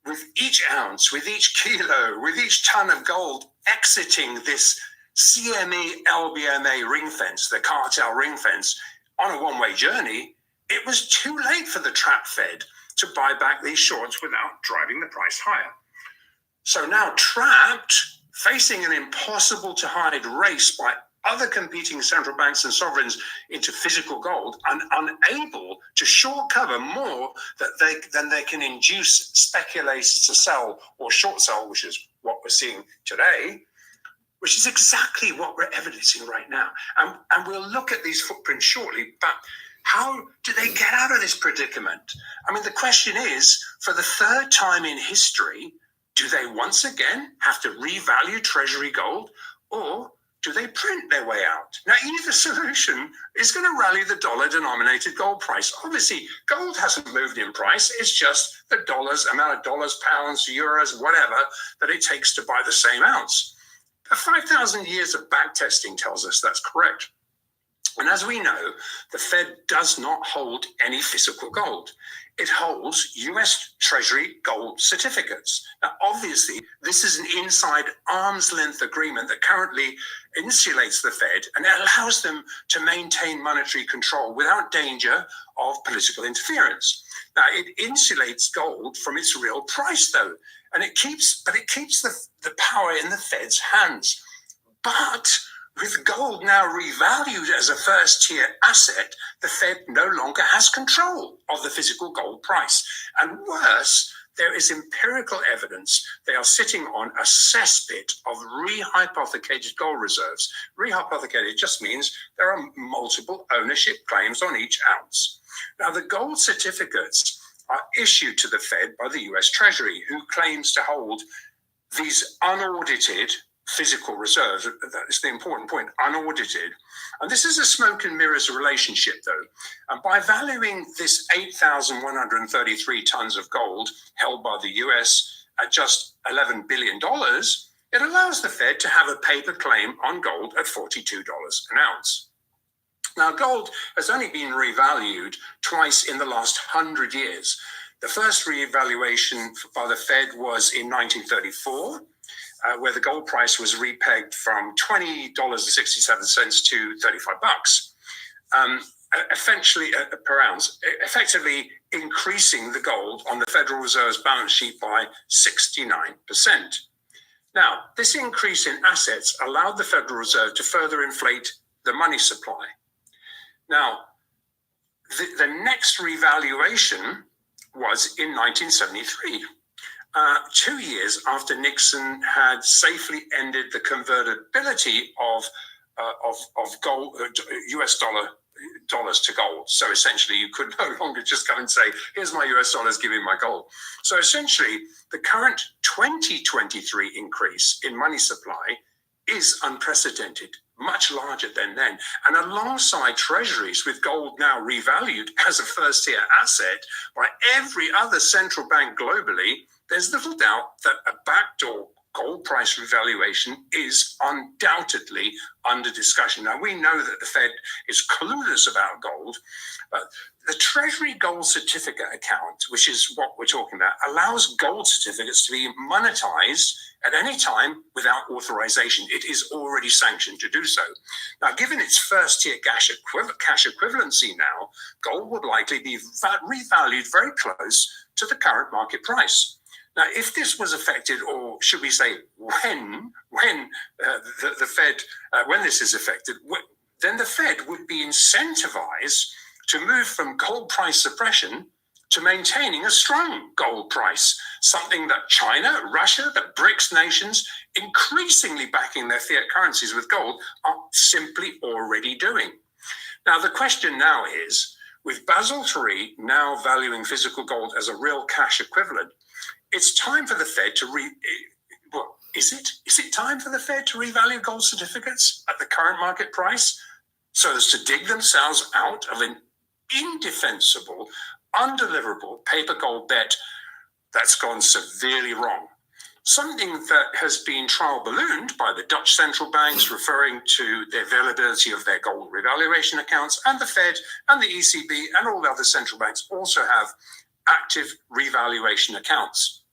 with each ounce, with each kilo, with each ton of gold exiting this CME LBMA ring fence, the cartel ring fence, on a one-way journey, it was too late for the trap Fed to buy back these shorts without driving the price higher. So now trapped, facing an impossible to hide race by other competing central banks and sovereigns into physical gold, and unable to short cover more than they can induce speculators to sell or short sell, which is what we're seeing today, which is exactly what we're evidencing right now. And we'll look at these footprints shortly, but how do they get out of this predicament? I mean, the question is, for the third time in history, do they once again have to revalue Treasury gold, or do they print their way out? Now, either solution is going to rally the dollar-denominated gold price. Obviously, gold hasn't moved in price. It's just the amount of dollars, pounds, euros, whatever, that it takes to buy the same ounce. 5,000 years of backtesting tells us that's correct. And as we know, the Fed does not hold any physical gold. It holds US Treasury gold certificates. Now, obviously, this is an inside arm's length agreement that currently insulates the Fed and allows them to maintain monetary control without danger of political interference. Now, it insulates gold from its real price, though, and it keeps the power in the Fed's hands. But with gold now revalued as a first-tier asset, the Fed no longer has control of the physical gold price. And worse, there is empirical evidence they are sitting on a cesspit of rehypothecated gold reserves. Rehypothecated just means there are multiple ownership claims on each ounce. Now, the gold certificates are issued to the Fed by the US Treasury, who claims to hold these unaudited physical reserves. That is the important point, unaudited. And this is a smoke and mirrors relationship, though. And by valuing this 8,133 tons of gold held by the US at just $11 billion, it allows the Fed to have a paper claim on gold at $42 an ounce. Now, gold has only been revalued twice in the last 100 years. The first reevaluation by the Fed was in 1934, where the gold price was repegged from $20.67 to $35, essentially per ounce, effectively increasing the gold on the Federal Reserve's balance sheet by 69%. Now, this increase in assets allowed the Federal Reserve to further inflate the money supply. Now, the next revaluation was in 1973. 2 years after Nixon had safely ended the convertibility of gold, US dollars to gold. So essentially, you could no longer just come and say, "Here's my US dollars, give me my gold." So essentially, the current 2023 increase in money supply is unprecedented, much larger than then. And alongside treasuries, with gold now revalued as a first-tier asset by every other central bank globally, there's little doubt that a backdoor gold price revaluation is undoubtedly under discussion. Now, we know that the Fed is clueless about gold, but the Treasury Gold Certificate account, which is what we're talking about, allows gold certificates to be monetized at any time without authorization. It is already sanctioned to do so. Now, given its first-tier cash equivalency now, gold would likely be revalued very close to the current market price. Now, if this was affected, or should we say when the Fed, when this is affected, then the Fed would be incentivized to move from gold price suppression to maintaining a strong gold price, something that China, Russia, the BRICS nations, increasingly backing their fiat currencies with gold, are simply already doing. Now, the question now is, with Basel III now valuing physical gold as a real cash equivalent, it's time for the Fed to Is it time for the Fed to revalue gold certificates at the current market price so as to dig themselves out of an indefensible, undeliverable paper gold bet that's gone severely wrong? Something that has been trial ballooned by the Dutch central banks, referring to the availability of their gold revaluation accounts, and the Fed and the ECB and all the other central banks also have active revaluation accounts.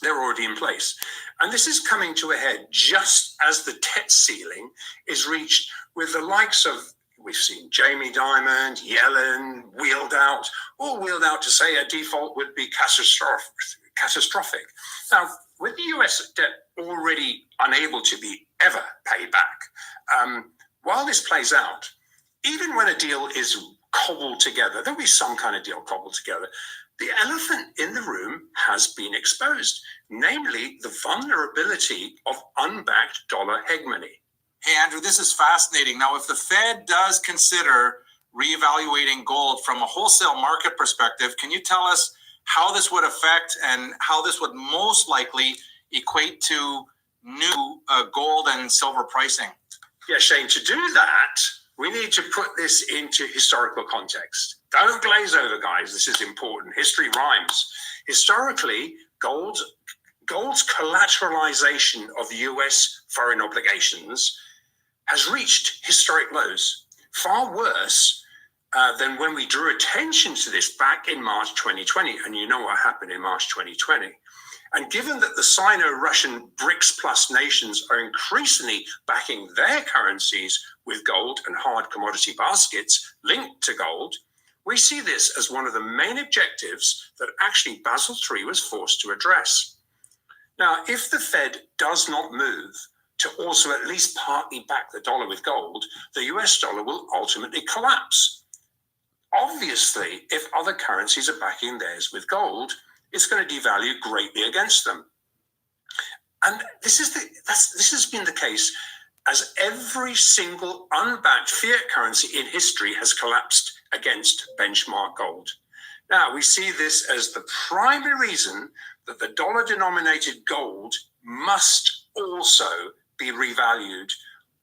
They're already in place. And this is coming to a head just as the debt ceiling is reached, with the likes of, we've seen Jamie Dimon, Yellen, all wheeled out to say a default would be catastrophic. Now, with the US debt already unable to be ever paid back, while this plays out, even when a deal is cobbled together, there'll be some kind of deal cobbled together, the elephant in the room has been exposed, namely the vulnerability of unbacked dollar hegemony. Hey, Andrew, this is fascinating. Now, if the Fed does consider reevaluating gold from a wholesale market perspective, can you tell us how this would affect and how this would most likely equate to new gold and silver pricing? Yeah, Shane, to do that, we need to put this into historical context. Don't glaze over, guys. This is important. History rhymes. Historically, gold's collateralization of US foreign obligations has reached historic lows, far worse than when we drew attention to this back in March 2020. And you know what happened in March 2020. And given that the Sino-Russian BRICS plus nations are increasingly backing their currencies with gold and hard commodity baskets linked to gold, we see this as one of the main objectives that actually Basel III was forced to address. Now, if the Fed does not move to also at least partly back the dollar with gold, the US dollar will ultimately collapse. Obviously, if other currencies are backing theirs with gold, it's going to devalue greatly against them. And this has been the case as every single unbacked fiat currency in history has collapsed against benchmark gold. Now, we see this as the primary reason that the dollar-denominated gold must also be revalued,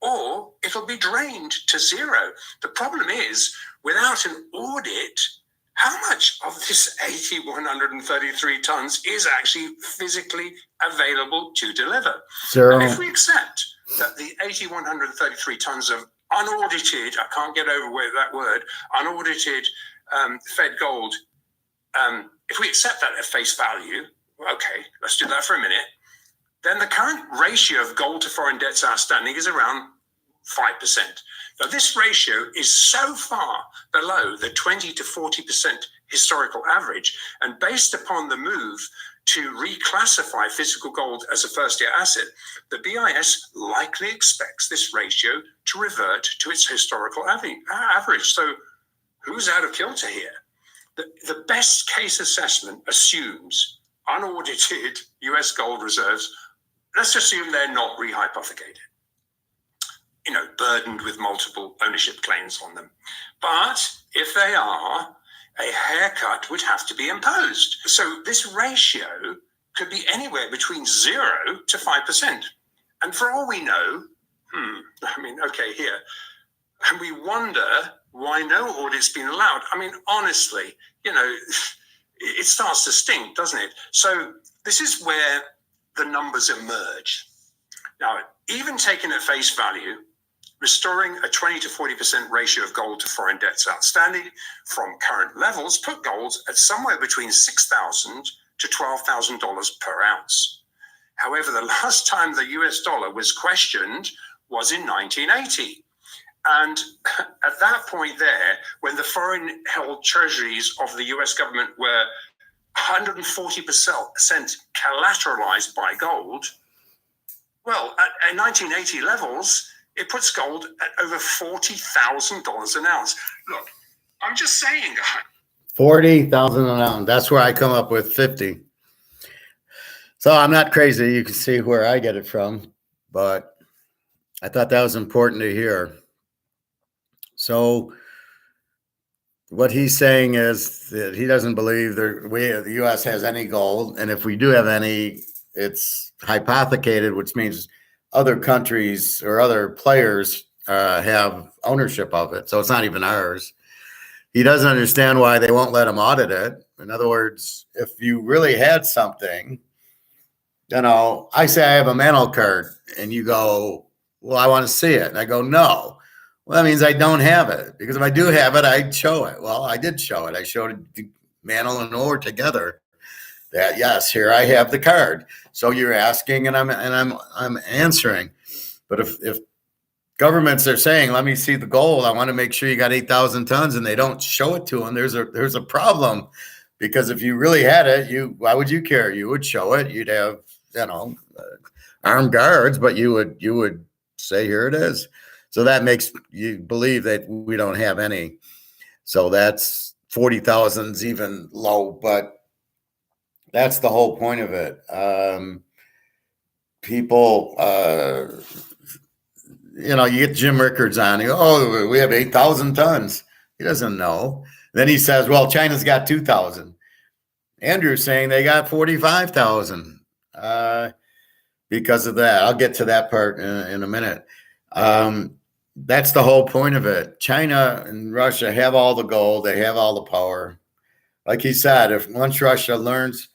or it'll be drained to zero. The problem is, without an audit, how much of this 8,133 tons is actually physically available to deliver? Zero. And if we accept that the 8,133 tons of unaudited, I can't get over that word, unaudited Fed gold, if we accept that at face value, okay, let's do that for a minute, then the current ratio of gold to foreign debts outstanding is around 5%. Now, this ratio is so far below the 20 to 40% historical average, and based upon the move to reclassify physical gold as a first-year asset, the BIS likely expects this ratio to revert to its historical average. So who's out of kilter here? The best case assessment assumes unaudited US gold reserves. Let's assume they're not rehypothecated, burdened with multiple ownership claims on them. But if they are, a haircut would have to be imposed. So this ratio could be anywhere between 0 to 5%. And for all we know, here, and we wonder why no audit's been allowed. Honestly, it starts to stink, doesn't it? So this is where the numbers emerge. Now, even taken at face value, restoring a 20 to 40% ratio of gold to foreign debts outstanding from current levels put gold at somewhere between $6,000 to $12,000 per ounce. However, the last time the US dollar was questioned was in 1980. And at that point there, when the foreign held treasuries of the US government were 140% collateralized by gold, well, at 1980 levels, It puts gold at over $40,000 an ounce. Look, I'm just saying, 40,000 an ounce. That's where I come up with 50. So I'm not crazy. You can see where I get it from, but I thought that was important to hear. So what he's saying is that he doesn't believe the U.S. has any gold, and if we do have any, it's hypothecated, which means other countries or other players have ownership of it, so it's not even ours. He doesn't understand why they won't let him audit it. In other words, if you really had something, I say I have a mantle card, and you go, well, I want to see it. And I go, no. Well, that means I don't have it, because if I do have it, I'd show it. Well, I did show it. I showed the mantle and ore together. That yes, here I have the card. So you're asking, and I'm answering. But if governments are saying, let me see the gold, I want to make sure you got 8,000 tons, and they don't show it to them, there's a problem. Because if you really had it, why would you care? You would show it. You'd have armed guards, but you would say, here it is. So that makes you believe that we don't have any. So that's 40,000's even low, but that's the whole point of it. People, you get Jim Rickards on. He goes, oh, we have 8,000 tons. He doesn't know. Then he says, well, China's got 2,000. Andrew's saying they got 45,000 because of that. I'll get to that part in a minute. That's the whole point of it. China and Russia have all the gold. They have all the power. Like he said, once Russia learns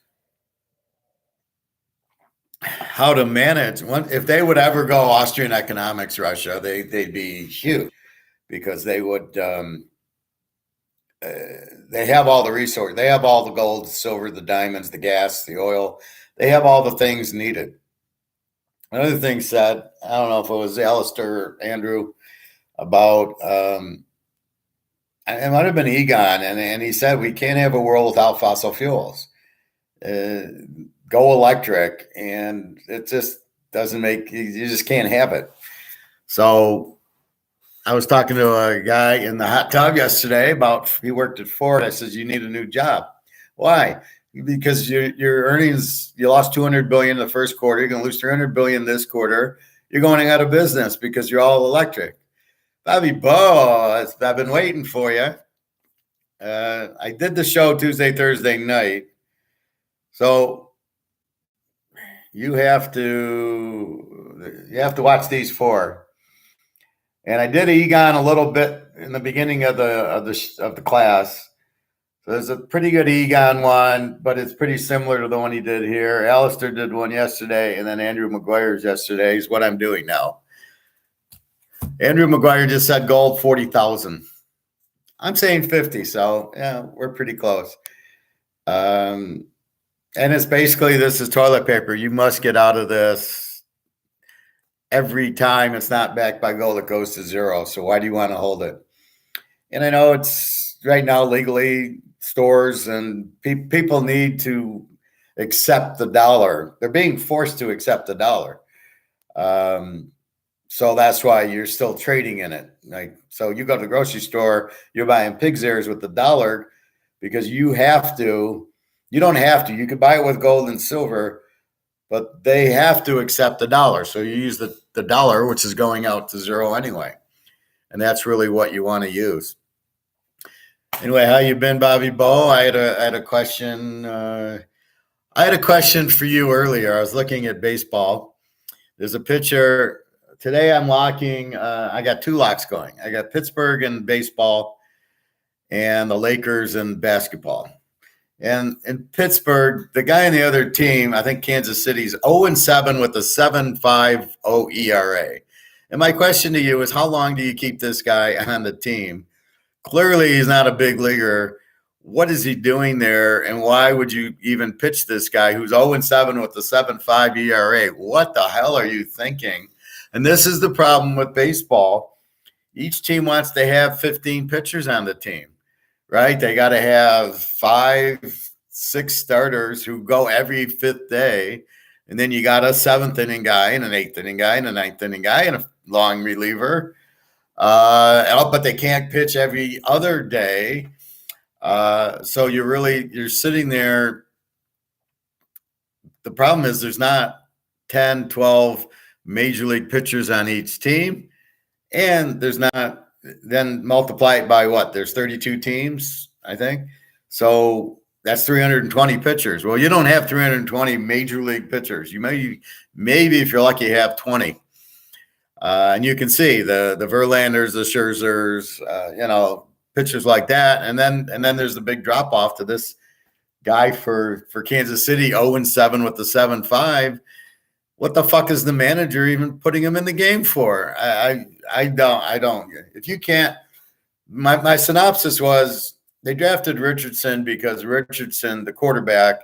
how to manage, if they would ever go Austrian economics, Russia, they'd be huge, because they would. They have all the resources. They have all the gold, the silver, the diamonds, the gas, the oil. They have all the things needed. Another thing said, I don't know if it was Alistair or Andrew, about it might have been Egon, and he said we can't have a world without fossil fuels. Go electric, and it just doesn't make, you just can't have it. So I was talking to a guy in the hot tub yesterday he worked at Ford. I says, you need a new job. Why? Because your earnings, you lost $200 billion in the first quarter. You're going to lose $300 billion this quarter. You're going out of business because you're all electric. Bobby Bo, I've been waiting for you. I did the show Tuesday, Thursday night. So you have to watch these four. And I did Egon a little bit in the beginning of the class. So there's a pretty good Egon one, but it's pretty similar to the one he did here. Alistair did one yesterday, and then Andrew McGuire's yesterday is what I'm doing now. Andrew McGuire just said gold 40,000. I'm saying 50, so yeah, we're pretty close. And it's basically, this is toilet paper. You must get out of this. Every time it's not backed by gold, it goes to zero. So why do you want to hold it? And I know it's right now legally stores and people need to accept the dollar. They're being forced to accept the dollar. So that's why you're still trading in it. Like, so you go to the grocery store, you're buying pig's ears with the dollar because you have to. You don't have to. You could buy it with gold and silver, but they have to accept the dollar. So you use the dollar, which is going out to zero anyway. And that's really what you want to use. Anyway, how you been, Bobby Bo? I had a question. I had a question for you earlier. I was looking at baseball. There's a pitcher. Today I'm locking. I got two locks going. I got Pittsburgh in baseball and the Lakers in basketball. And in Pittsburgh, the guy on the other team, I think Kansas City's 0-7 with a 7.50 ERA. And my question to you is, how long do you keep this guy on the team? Clearly, he's not a big leaguer. What is he doing there? And why would you even pitch this guy who's 0-7 with a 7.5 ERA? What the hell are you thinking? And this is the problem with baseball. Each team wants to have 15 pitchers on the team. Right? They got to have 5, 6 starters who go every fifth day. And then you got a 7th inning guy and an 8th inning guy and a 9th inning guy and a long reliever. But they can't pitch every other day. So you're sitting there. The problem is there's not 10, 12 major league pitchers on each team. And there's not, then multiply it by what? There's 32 teams, I think. So that's 320 pitchers. Well, you don't have 320 major league pitchers. You maybe if you're lucky, you have 20. And you can see the Verlanders, the Scherzers, pitchers like that. And then there's the big drop off to this guy for Kansas City, 0-7 with the 7.5. What the fuck is the manager even putting him in the game for? I don't. If you can't, my synopsis was they drafted Richardson because Richardson, the quarterback,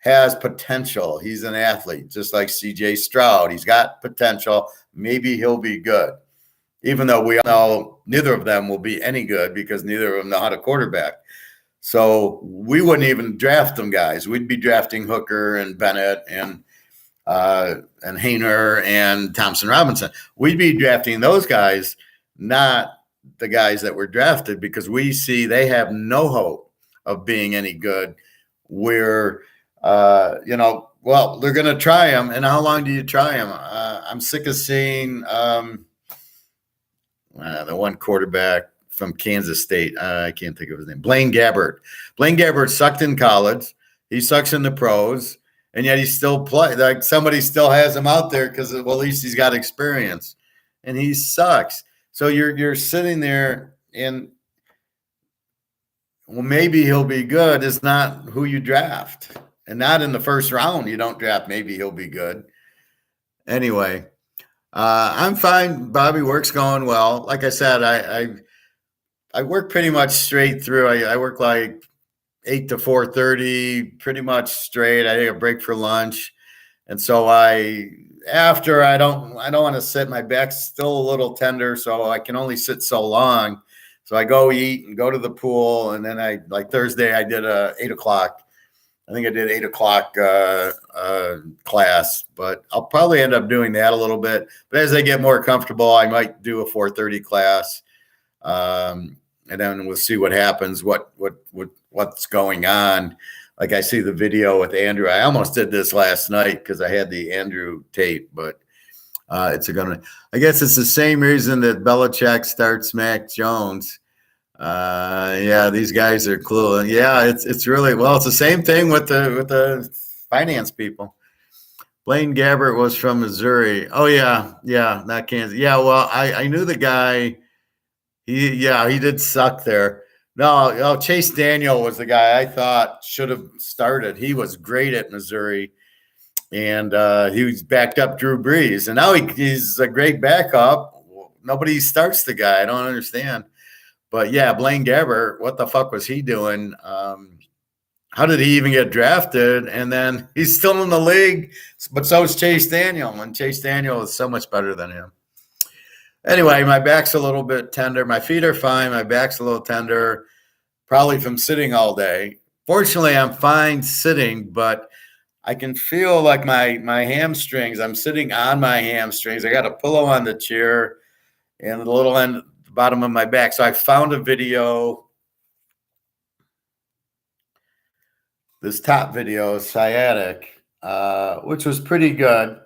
has potential. He's an athlete, just like C.J. Stroud. He's got potential. Maybe he'll be good, even though we all know neither of them will be any good because neither of them know how to quarterback. So we wouldn't even draft them guys. We'd be drafting Hooker and Bennett and Hainer and Thompson Robinson. We'd be drafting those guys, not the guys that were drafted, because we see they have no hope of being any good. We're, they're going to try them. And how long do you try them? I'm sick of seeing the one quarterback from Kansas State. I can't think of his name. Blaine Gabbert. Blaine Gabbert sucked in college. He sucks in the pros. And yet he still plays. Like somebody still has him out there because, well, at least he's got experience. And he sucks. So you're sitting there and, well, maybe he'll be good. It's not who you draft. And not in the first round. You don't draft maybe he'll be good. Anyway, I'm fine. Bobby, work's going well. Like I said, I work pretty much straight through. I work like 8 to 4:30, pretty much straight. I take a break for lunch. And so I don't want to sit. My back's still a little tender, so I can only sit so long. So I go eat and go to the pool. And then like Thursday, I did 8 o'clock. I think I did 8 o'clock class, but I'll probably end up doing that a little bit. But as I get more comfortable, I might do a 4:30 class. And then we'll see what happens, what's going on. Like I see the video with Andrew. I almost did this last night because I had the Andrew tape, but I guess it's the same reason that Belichick starts Mac Jones. These guys are clueless. Yeah, it's really, well, it's the same thing with the finance people. Blaine Gabbert was from Missouri. Oh yeah, not Kansas. Yeah, well, I knew the guy. He did suck there. No, Chase Daniel was the guy I thought should have started. He was great at Missouri, and he was backed up Drew Brees. And now he's a great backup. Nobody starts the guy. I don't understand. But, yeah, Blaine Gabbert, what the fuck was he doing? How did he even get drafted? And then he's still in the league, but so is Chase Daniel, and Chase Daniel is so much better than him. Anyway, my back's a little bit tender. My feet are fine. My back's a little tender, probably from sitting all day. Fortunately, I'm fine sitting, but I can feel like my hamstrings. I'm sitting on my hamstrings. I got a pillow on the chair and the little end, the bottom of my back. So I found a video. This top video, sciatic, which was pretty good.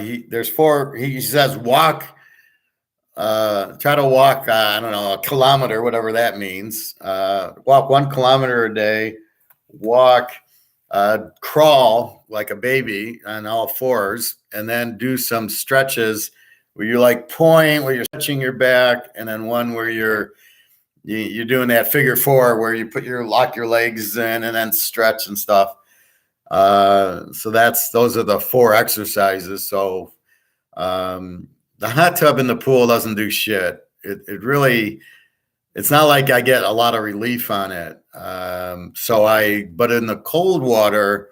He says walk, try to walk, I don't know, a kilometer, whatever that means. Walk 1 kilometer a day, crawl like a baby on all fours, and then do some stretches where you like point, where you're stretching your back, and then one where you're doing that figure 4 where you lock your legs in and then stretch and stuff. So those are the 4 exercises. So the hot tub in the pool doesn't do shit. It's not like I get a lot of relief on it. But in the cold water,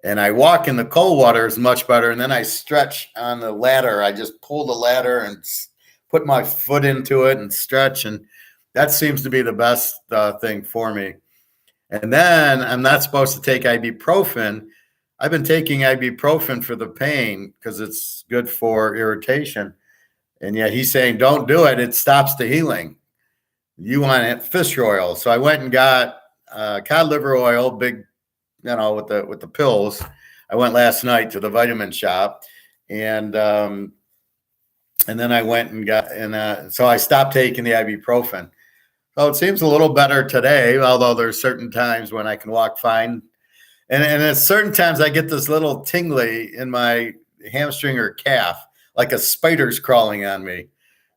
and I walk in the cold water is much better. And then I stretch on the ladder. I just pull the ladder and put my foot into it and stretch. And that seems to be the best thing for me. And then I'm not supposed to take ibuprofen. I've been taking ibuprofen for the pain because it's good for irritation. And yet he's saying, don't do it. It stops the healing. You want fish oil. So I went and got cod liver oil, big, with the pills. I went last night to the vitamin shop, and then I went and so I stopped taking the ibuprofen. So it seems a little better today, although there's certain times when I can walk fine. And at certain times I get this little tingly in my hamstring or calf, like a spider's crawling on me,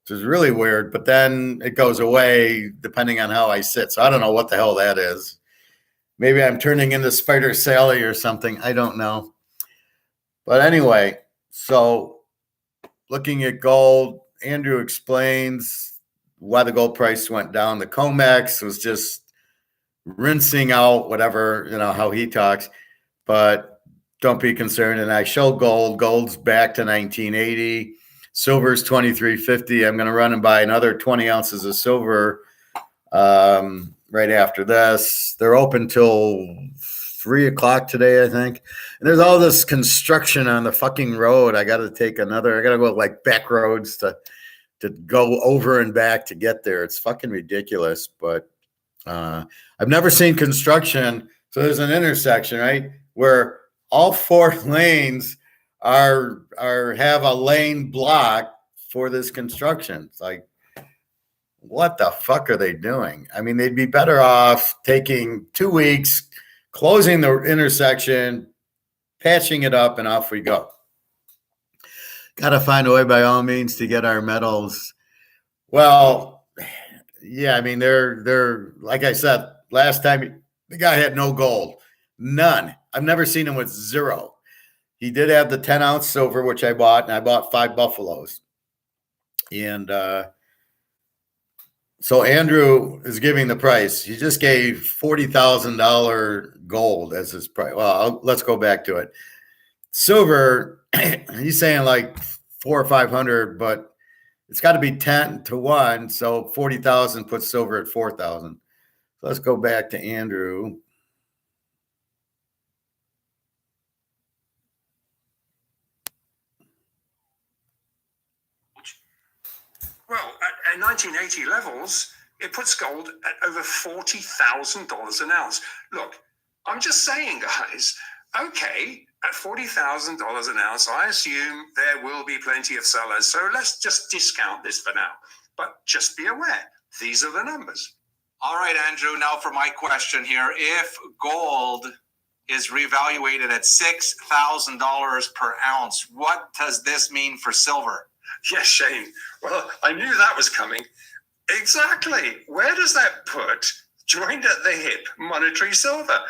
which is really weird. But then it goes away depending on how I sit. So I don't know what the hell that is. Maybe I'm turning into Spider Sally or something. I don't know. But anyway, so looking at gold, Andrew explains why the gold price went down. The COMEX was just rinsing out whatever, how he talks, but don't be concerned. And I show gold's back to 1980. Silver's 23.50. I'm going to run and buy another 20 ounces of silver right after this. They're open till 3:00 today, I think. And there's all this construction on the fucking road. I got to go like back roads to go over and back to get there. It's fucking ridiculous. But I've never seen construction. So there's an intersection, right, where all 4 lanes have a lane block for this construction. It's like, what the fuck are they doing? I mean, they'd be better off taking 2 weeks, closing the intersection, patching it up, and off we go. Got to find a way by all means to get our metals. Well, yeah, I mean, they're like I said, last time the guy had no gold, none. I've never seen him with zero. He did have the 10-ounce silver, which I bought, and I bought 5 buffaloes. And so Andrew is giving the price. He just gave $40,000 gold as his price. Well, let's go back to it. Silver, he's saying like 400 or 500, but it's got to be 10 to 1. So 40,000 puts silver at 4,000. So let's go back to Andrew. Well, at 1980 levels, it puts gold at over $40,000 an ounce. Look, I'm just saying, guys, okay, at $40,000 an ounce, I assume there will be plenty of sellers. So let's just discount this for now. But just be aware, these are the numbers. All right, Andrew, now for my question here. If gold is reevaluated at $6,000 per ounce, what does this mean for silver? Yes, Shane. Well, I knew that was coming. Exactly. Where does that put, joined at the hip, monetary silver?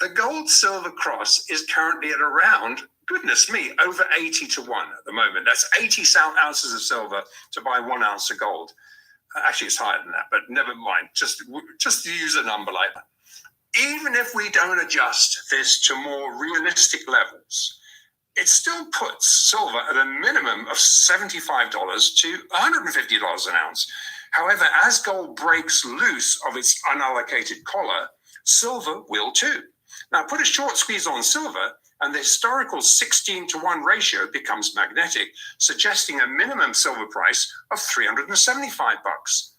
The gold-silver cross is currently at around, goodness me, over 80 to 1 at the moment. That's 80 ounces of silver to buy 1 ounce of gold. Actually, it's higher than that, but never mind. Just use a number like that. Even if we don't adjust this to more realistic levels, it still puts silver at a minimum of $75 to $150 an ounce. However, as gold breaks loose of its unallocated collar, silver will too. Now, put a short squeeze on silver, and the historical 16 to 1 ratio becomes magnetic, suggesting a minimum silver price of $375.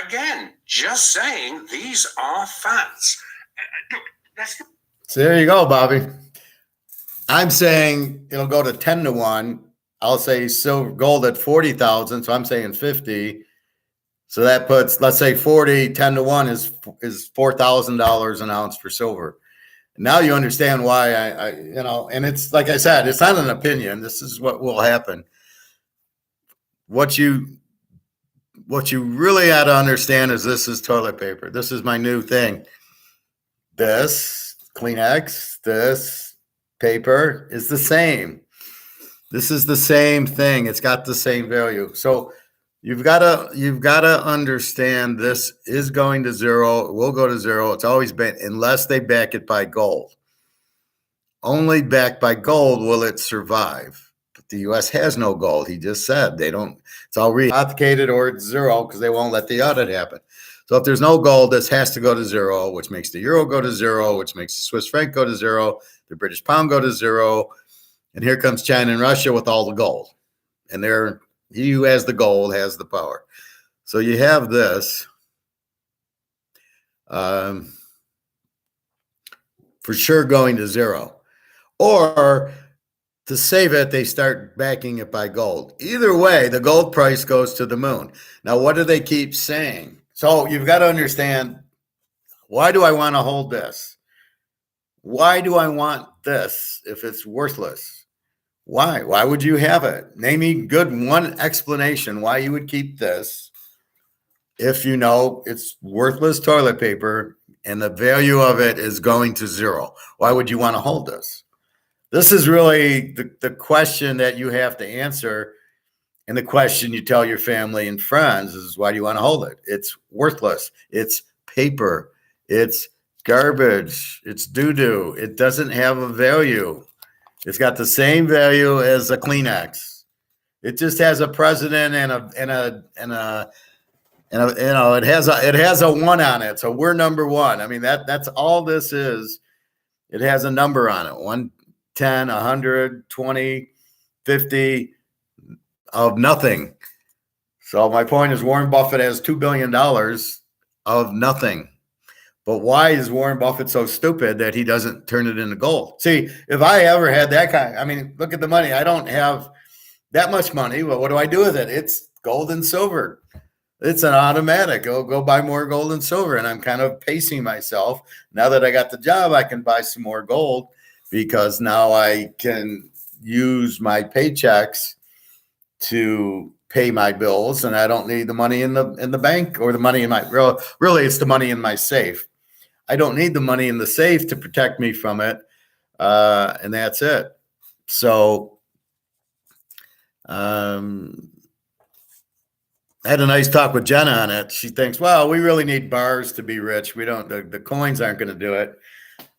Again, just saying, these are facts. Look, So there you go, Bobby. I'm saying it'll go to 10 to 1. I'll say silver gold at 40,000. So I'm saying 50. So that puts, let's say 40, 10 to 1 is $4,000 an ounce for silver. Now you understand why I and it's like I said, it's not an opinion. This is what will happen. What you really ought to understand is this is toilet paper. This is my new thing. This Kleenex, this paper is the same. This is the same thing. It's got the same value. So you've got to understand this is going to zero. It will go to zero. It's always been, unless they back it by gold. Only backed by gold will it survive. But the U.S. has no gold. He just said they don't. It's all reauthenticated or it's zero because they won't let the audit happen. So if there's no gold, this has to go to zero, which makes the euro go to zero, which makes the Swiss franc go to zero, The British pound go to zero. And here comes China and Russia with all the gold. And he who has the gold has the power. So you have this. For sure going to zero. Or to save it, they start backing it by gold. Either way, the gold price goes to the moon. Now, what do they keep saying? So you've got to understand, why do I want to hold this? Why do I want this if it's worthless? Why? Why would you have it? Name me one explanation why you would keep this if you know it's worthless toilet paper and the value of it is going to zero. Why would you want to hold this? This is really the question that you have to answer, and the question you tell your family and friends is, why do you want to hold it? It's worthless. It's paper. It's garbage. It's doo-doo. It doesn't have a value. It's got the same value as a Kleenex. It just has a president and it has a one on it. So we're number one. I mean, that's all this is. It has a number on it. 1, 10, 100, 20, 50 of nothing. So my point is, Warren Buffett has $2 billion of nothing. But why is Warren Buffett so stupid that he doesn't turn it into gold? See, if I ever had that look at the money. I don't have that much money, but what do I do with it? It's gold and silver. It's an automatic. Go buy more gold and silver. And I'm kind of pacing myself. Now that I got the job, I can buy some more gold because now I can use my paychecks to pay my bills, and I don't need the money in the bank or the money in my really it's the money in my safe. I don't need the money in the safe to protect me from it, and that's it. So I had a nice talk with Jenna on it. She thinks, well, we really need bars to be rich. We don't. The coins aren't going to do it.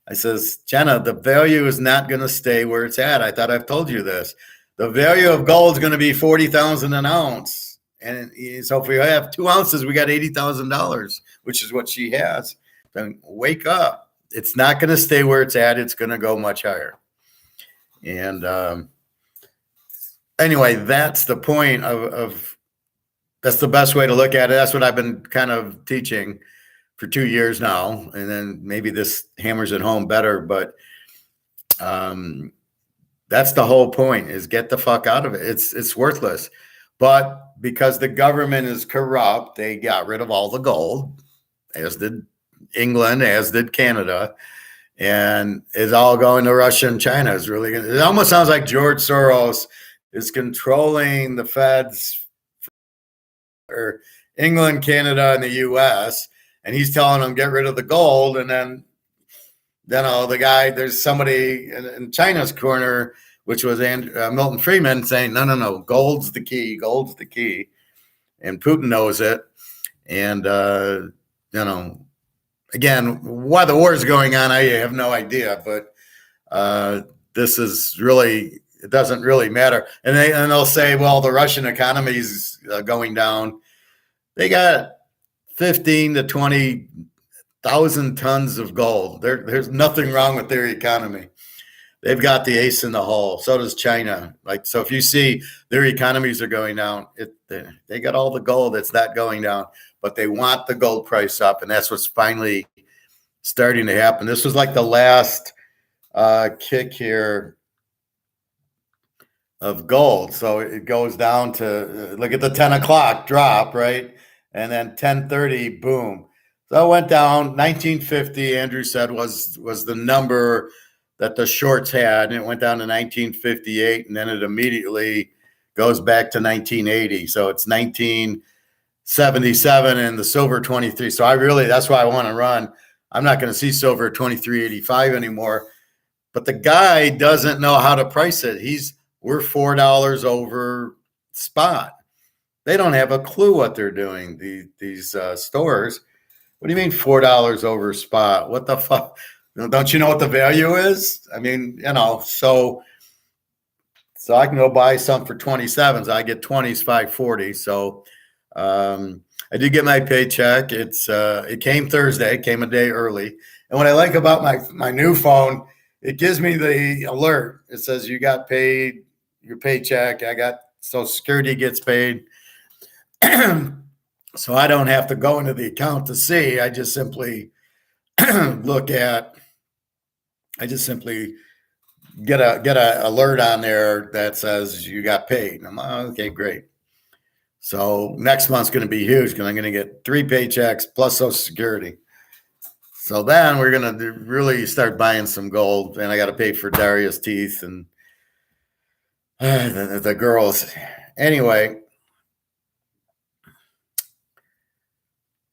I says, Jenna, the value is not going to stay where it's at. I thought I've told you this. The value of gold is going to be $40,000 an ounce. And so if we have 2 ounces, we got $80,000, which is what she has. Then wake up. It's not going to stay where it's at. It's going to go much higher. And anyway, that's the point of that's the best way to look at it. That's what I've been kind of teaching for 2 years now. And then maybe this hammers it home better, but that's the whole point, is get the fuck out of it. It's worthless. But because the government is corrupt, they got rid of all the gold, as did England, as did Canada, and it's all going to Russia and China. It almost sounds like George Soros is controlling the Feds for England, Canada, and the US, and he's telling them get rid of the gold, and then there's somebody in China's corner, which was Milton Friedman, saying, no, gold's the key, and Putin knows it. And again, why the war is going on, I have no idea, but this is really, it doesn't really matter. And they'll say, well, the Russian economy is going down. They got 15 to 20,000 tons of gold. There's nothing wrong with their economy. They've got the ace in the hole. So does China. So if you see their economies are going down, they got all the gold. It's not going down, but they want the gold price up, and that's what's finally starting to happen. This was like the last kick here of gold. So it goes down to look at the 10 o'clock drop, right? And then 10:30, boom. So it went down. 1950, Andrew said, was the number that the shorts had, and it went down to 1958, and then it immediately goes back to 1980. So it's 1977 and the silver 23. So that's why I want to run. I'm not going to see silver 23.85 anymore. But the guy doesn't know how to price it. We're $4 over spot. They don't have a clue what they're doing. These stores. What do you mean $4 over spot? What the fuck? Don't you know what the value is? I mean, so I can go buy some for 27s. I get 20s, 540. So I did get my paycheck. It came Thursday, came a day early. And what I like about my new phone it gives me the alert. It says you got paid, your paycheck. I got Social Security gets paid. So I don't have to go into the account to see. I just simply get a alert on there that says you got paid. I'm like, oh, okay, great. So next month's going to be huge because I'm going to get 3 paychecks plus Social Security. So then we're going to really start buying some gold, and I got to pay for Daria's teeth and the girls. Anyway,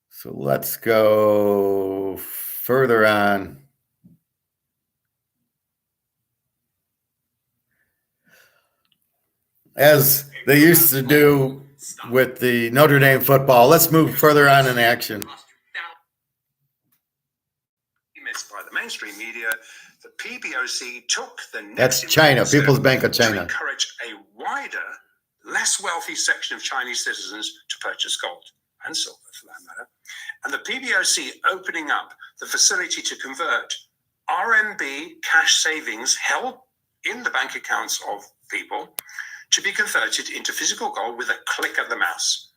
so let's go further on. As they used to do with the Notre Dame football, let's move further on in action. Missed by the mainstream media, the PBOC took the next That's China, step People's Bank of to China. encourage a wider, less wealthy section of Chinese citizens to purchase gold and silver, for that matter. And the PBOC opening up the facility to convert RMB cash savings held in the bank accounts of people to be converted into physical gold with a click of the mouse.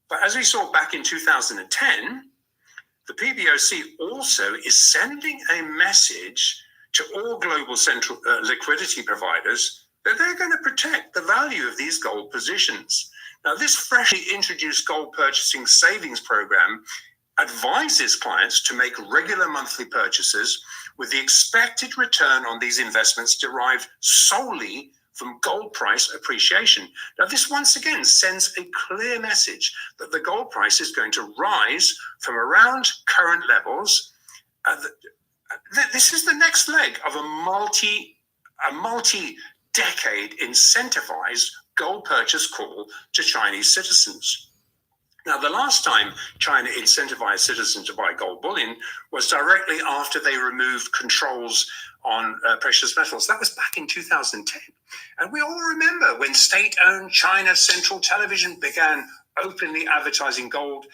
But as we saw back in 2010, the PBOC also is sending a message to all global central liquidity providers that they're going to protect the value of these gold positions. Now, this freshly introduced gold purchasing savings program advises clients to make regular monthly purchases with the expected return on these investments derived solely from gold price appreciation. Now, this once again sends a clear message that the gold price is going to rise from around current levels. This is the next leg of a multi-decade incentivized gold purchase call to Chinese citizens. Now, the last time China incentivized citizens to buy gold bullion was directly after they removed controls on precious metals. That was back in 2010. And we all remember when state-owned China Central Television began openly advertising gold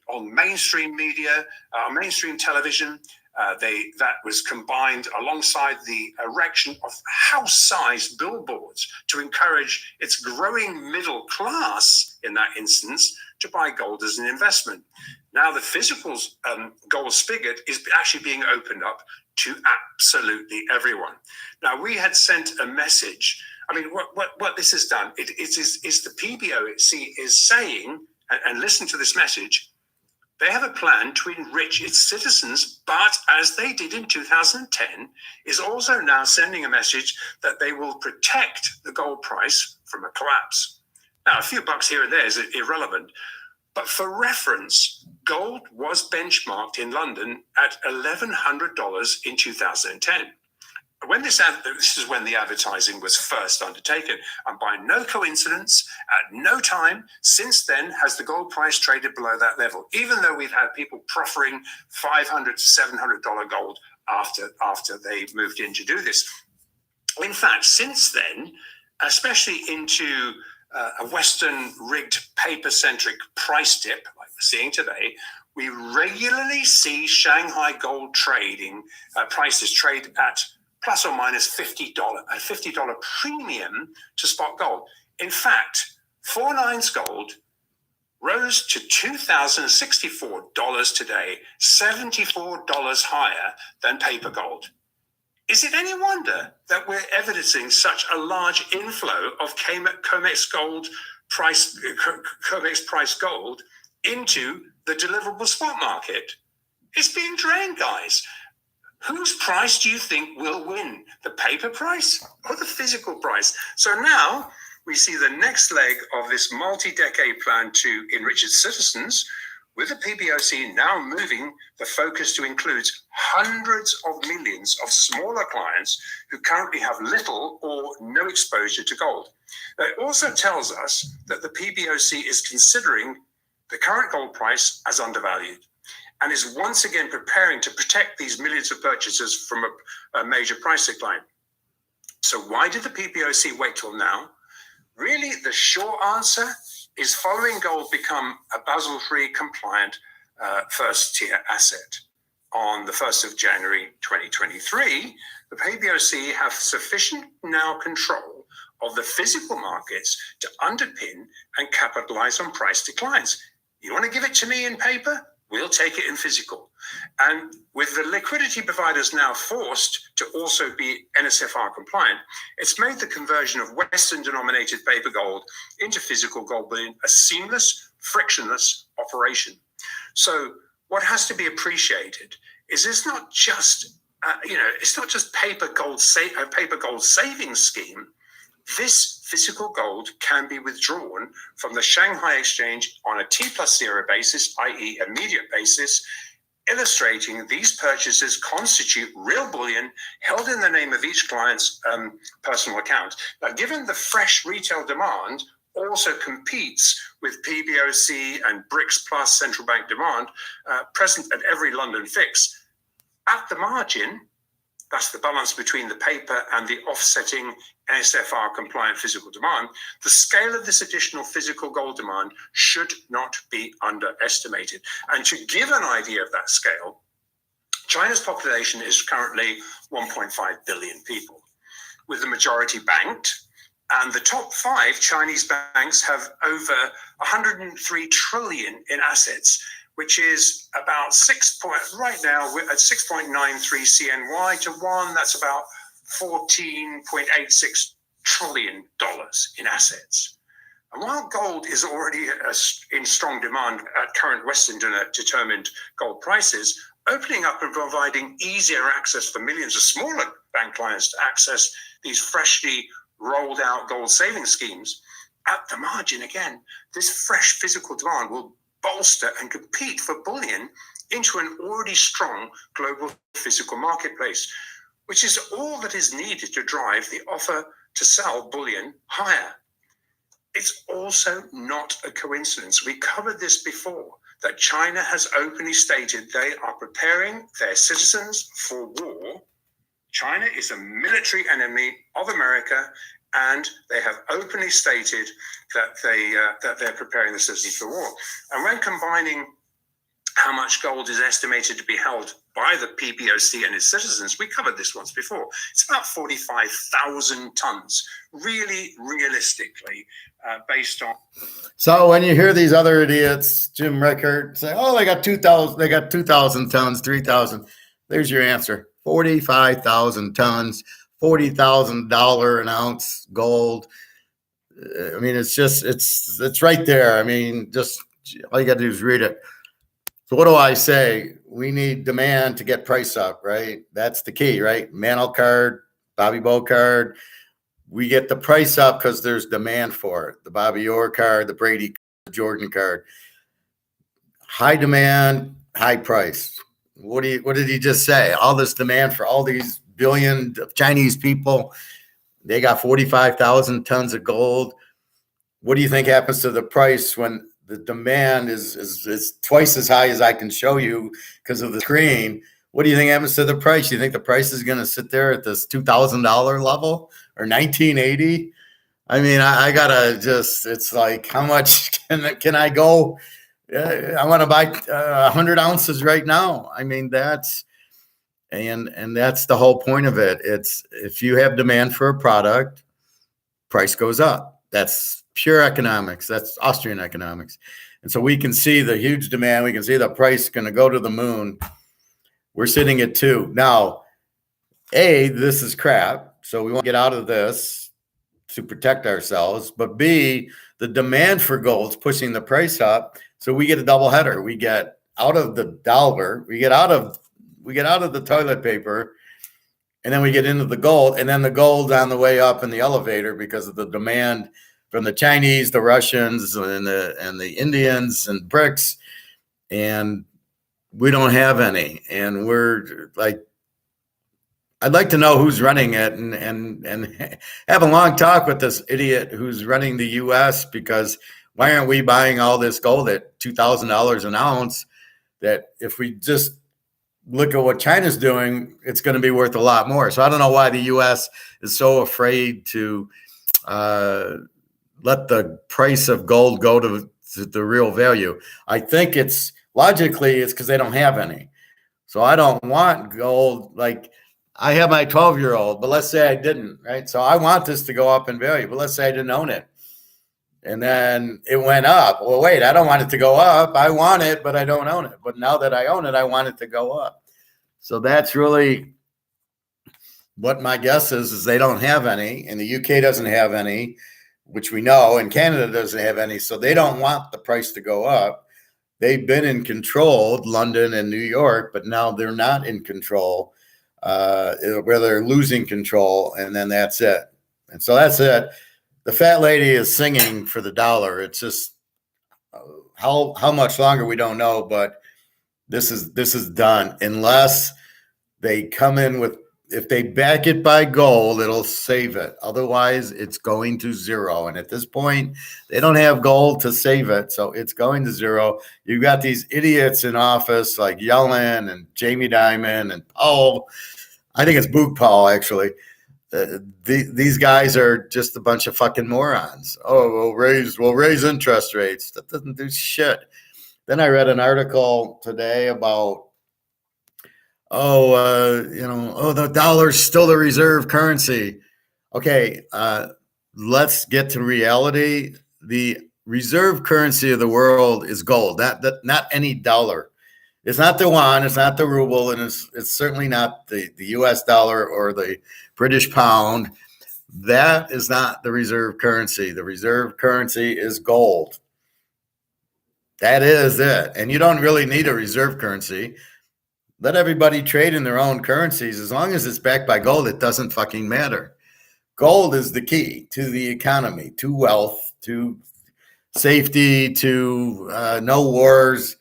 on mainstream media, mainstream television. That was combined alongside the erection of house-sized billboards to encourage its growing middle class, in that instance, to buy gold as an investment. Now the physical gold spigot is actually being opened up to absolutely everyone. Now, we had sent a message. I mean, what this has done, is the PBOC is saying, and listen to this message, they have a plan to enrich its citizens, but as they did in 2010, is also now sending a message that they will protect the gold price from a collapse. Now, a few bucks here and there is irrelevant, but for reference, gold was benchmarked in London at $1,100 in 2010. When this is when the advertising was first undertaken, and by no coincidence, at no time since then has the gold price traded below that level, even though we've had people proffering $500 to $700 gold after they moved in to do this. In fact, since then, especially into a Western rigged paper-centric price dip like we're seeing today, we regularly see Shanghai gold trading prices trade at plus or minus $50 premium to spot gold. In fact, 4/9 gold rose to $2,064 today, $74 higher than paper gold. Is it any wonder that we're evidencing such a large inflow of COMEX price gold into the deliverable spot market? It's being drained, guys. Whose price do you think will win? The paper price or the physical price? So now we see the next leg of this multi-decade plan to enrich its citizens, with the PBOC now moving the focus to include hundreds of millions of smaller clients who currently have little or no exposure to gold. It also tells us that the PBOC is considering the current gold price as undervalued, and is once again preparing to protect these millions of purchasers from a major price decline. So why did the PBOC wait till now? Really, the short answer is following gold become a Basel III compliant first tier asset. on the 1st of January 2023, the PBOC have sufficient now control of the physical markets to underpin and capitalize on price declines. You want to give it to me in paper? We'll take it in physical. And with the liquidity providers now forced to also be NSFR compliant, it's made the conversion of Western denominated paper gold into physical gold bullion a seamless, frictionless operation. So what has to be appreciated is it's not just, it's not just paper gold savings scheme. This physical gold can be withdrawn from the Shanghai Exchange on a T+0 basis, i.e. immediate basis, illustrating these purchases constitute real bullion held in the name of each client's personal account. Now, given the fresh retail demand also competes with PBOC and BRICS plus central bank demand present at every London fix, at the margin, that's the balance between the paper and the offsetting NSFR compliant physical demand, the scale of this additional physical gold demand should not be underestimated. And to give an idea of that scale, China's population is currently 1.5 billion people, with the majority banked. And the top 5 Chinese banks have over 103 trillion in assets, which is about right now we're at 6.93 CNY to 1. That's about $14.86 trillion in assets. And while gold is already in strong demand at current Western determined gold prices, opening up and providing easier access for millions of smaller bank clients to access these freshly rolled out gold saving schemes, at the margin, again, this fresh physical demand will bolster and compete for bullion into an already strong global physical marketplace, which is all that is needed to drive the offer to sell bullion higher. It's also not a coincidence. We covered this before, that China has openly stated they are preparing their citizens for war. China is a military enemy of America, and they have openly stated that they're preparing the citizens for war. And when combining how much gold is estimated to be held by the PBOC and its citizens, we covered this once before. It's about 45,000 tons, really realistically, based on. So when you hear these other idiots, Jim Rickert, say, "Oh, they got 2,000 tons, 3,000," there's your answer: 45,000 tons, $40,000 an ounce gold. I mean, it's right there. I mean, just all you got to do is read it. So what do I say? We need demand to get price up, right? That's the key, right? Mantle card, Bobby Bow card. We get the price up because there's demand for it. The Bobby Orr card, the Brady card, the Jordan card. High demand, high price. What did he just say? All this demand for all these billion Chinese people. They got 45,000 tons of gold. What do you think happens to the price when the demand is twice as high as I can show you because of the screen? What do you think happens to the price? You think the price is going to sit there at this $2,000 level or 1980? I mean, I gotta just, it's like, how much can I go? I want to buy 100 ounces right now. I mean, that's the whole point of it. It's, if you have demand for a product, price goes up. That's pure economics. That's Austrian economics. And so we can see the huge demand. We can see the price going to go to the moon. We're sitting at 2. Now, A, this is crap. So we want to get out of this to protect ourselves. But B, the demand for gold is pushing the price up. So we get a double header. We get out of the dollar. We get out of the toilet paper. And then we get into the gold. And then the gold's on the way up in the elevator because of the demand from the Chinese, the Russians, and the Indians and BRICS. And we don't have any. And we're like, I'd like to know who's running it and have a long talk with this idiot who's running the U.S. because why aren't we buying all this gold at $2,000 an ounce? That if we just look at what China's doing, it's going to be worth a lot more. So I don't know why the U.S. is so afraid to let the price of gold go to the real value. I think it's logically it's because they don't have any. So I don't want gold. Like I have my 12-year-old, but let's say I didn't, right? So I want this to go up in value, but let's say I didn't own it. And then it went up. Well, wait, I don't want it to go up. I want it, but I don't own it. But now that I own it, I want it to go up. So that's really what my guess is they don't have any, and the UK doesn't have any, which we know, and Canada doesn't have any. So they don't want the price to go up. They've been in control, London and New York, but now they're not in control, where they're losing control, and then that's it. And so that's it. The fat lady is singing for the dollar. It's just how much longer we don't know, but this is done unless they come in with, if they back it by gold, it'll save it. Otherwise, it's going to zero. And at this point, they don't have gold to save it, so it's going to zero. You've got these idiots in office like Yellen and Jamie Dimon and Powell. I think it's Boog Powell, actually. These guys are just a bunch of fucking morons. Oh, we'll raise interest rates. That doesn't do shit. Then I read an article today about, the dollar's still the reserve currency. Okay, let's get to reality. The reserve currency of the world is gold, not any dollar. It's not the yuan, it's not the ruble, and it's certainly not the US dollar or the British pound. That is not the reserve currency. The reserve currency is gold. That is it. And you don't really need a reserve currency. Let everybody trade in their own currencies. As long as it's backed by gold, it doesn't fucking matter. Gold is the key to the economy, to wealth, to safety, to no wars.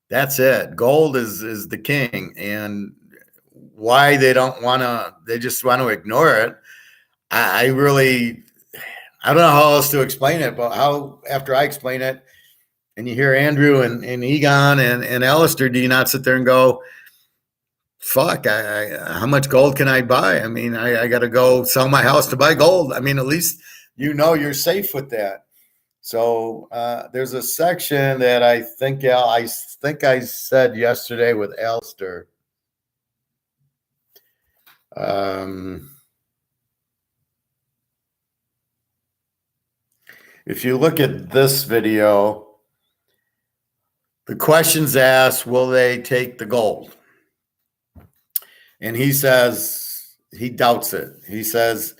That's it. Gold is the king. And why they don't want to, they just want to ignore it. I don't know how else to explain it, but how, after I explain it, and you hear Andrew and Egon and Alistair, do you not sit there and go, fuck, how much gold can I buy? I mean, I got to go sell my house to buy gold. I mean, at least you're safe with that. So there's a section that I think I said yesterday with Alistair. If you look at this video, the question's asked, will they take the gold? And he says he doubts it. He says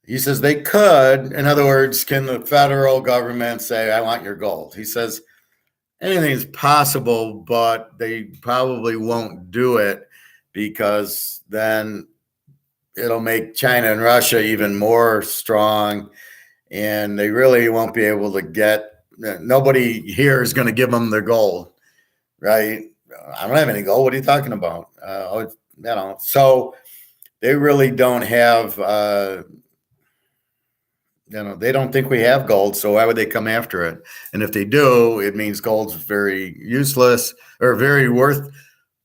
they could. In other words, can the federal government say, I want your gold? He says anything's possible, but they probably won't do it because then it'll make China and Russia even more strong, and they really won't be able to get, nobody here is going to give them their gold, right? I don't have any gold. What are you talking about? So they really don't have, they don't think we have gold. So why would they come after it? And if they do, it means gold's very useless or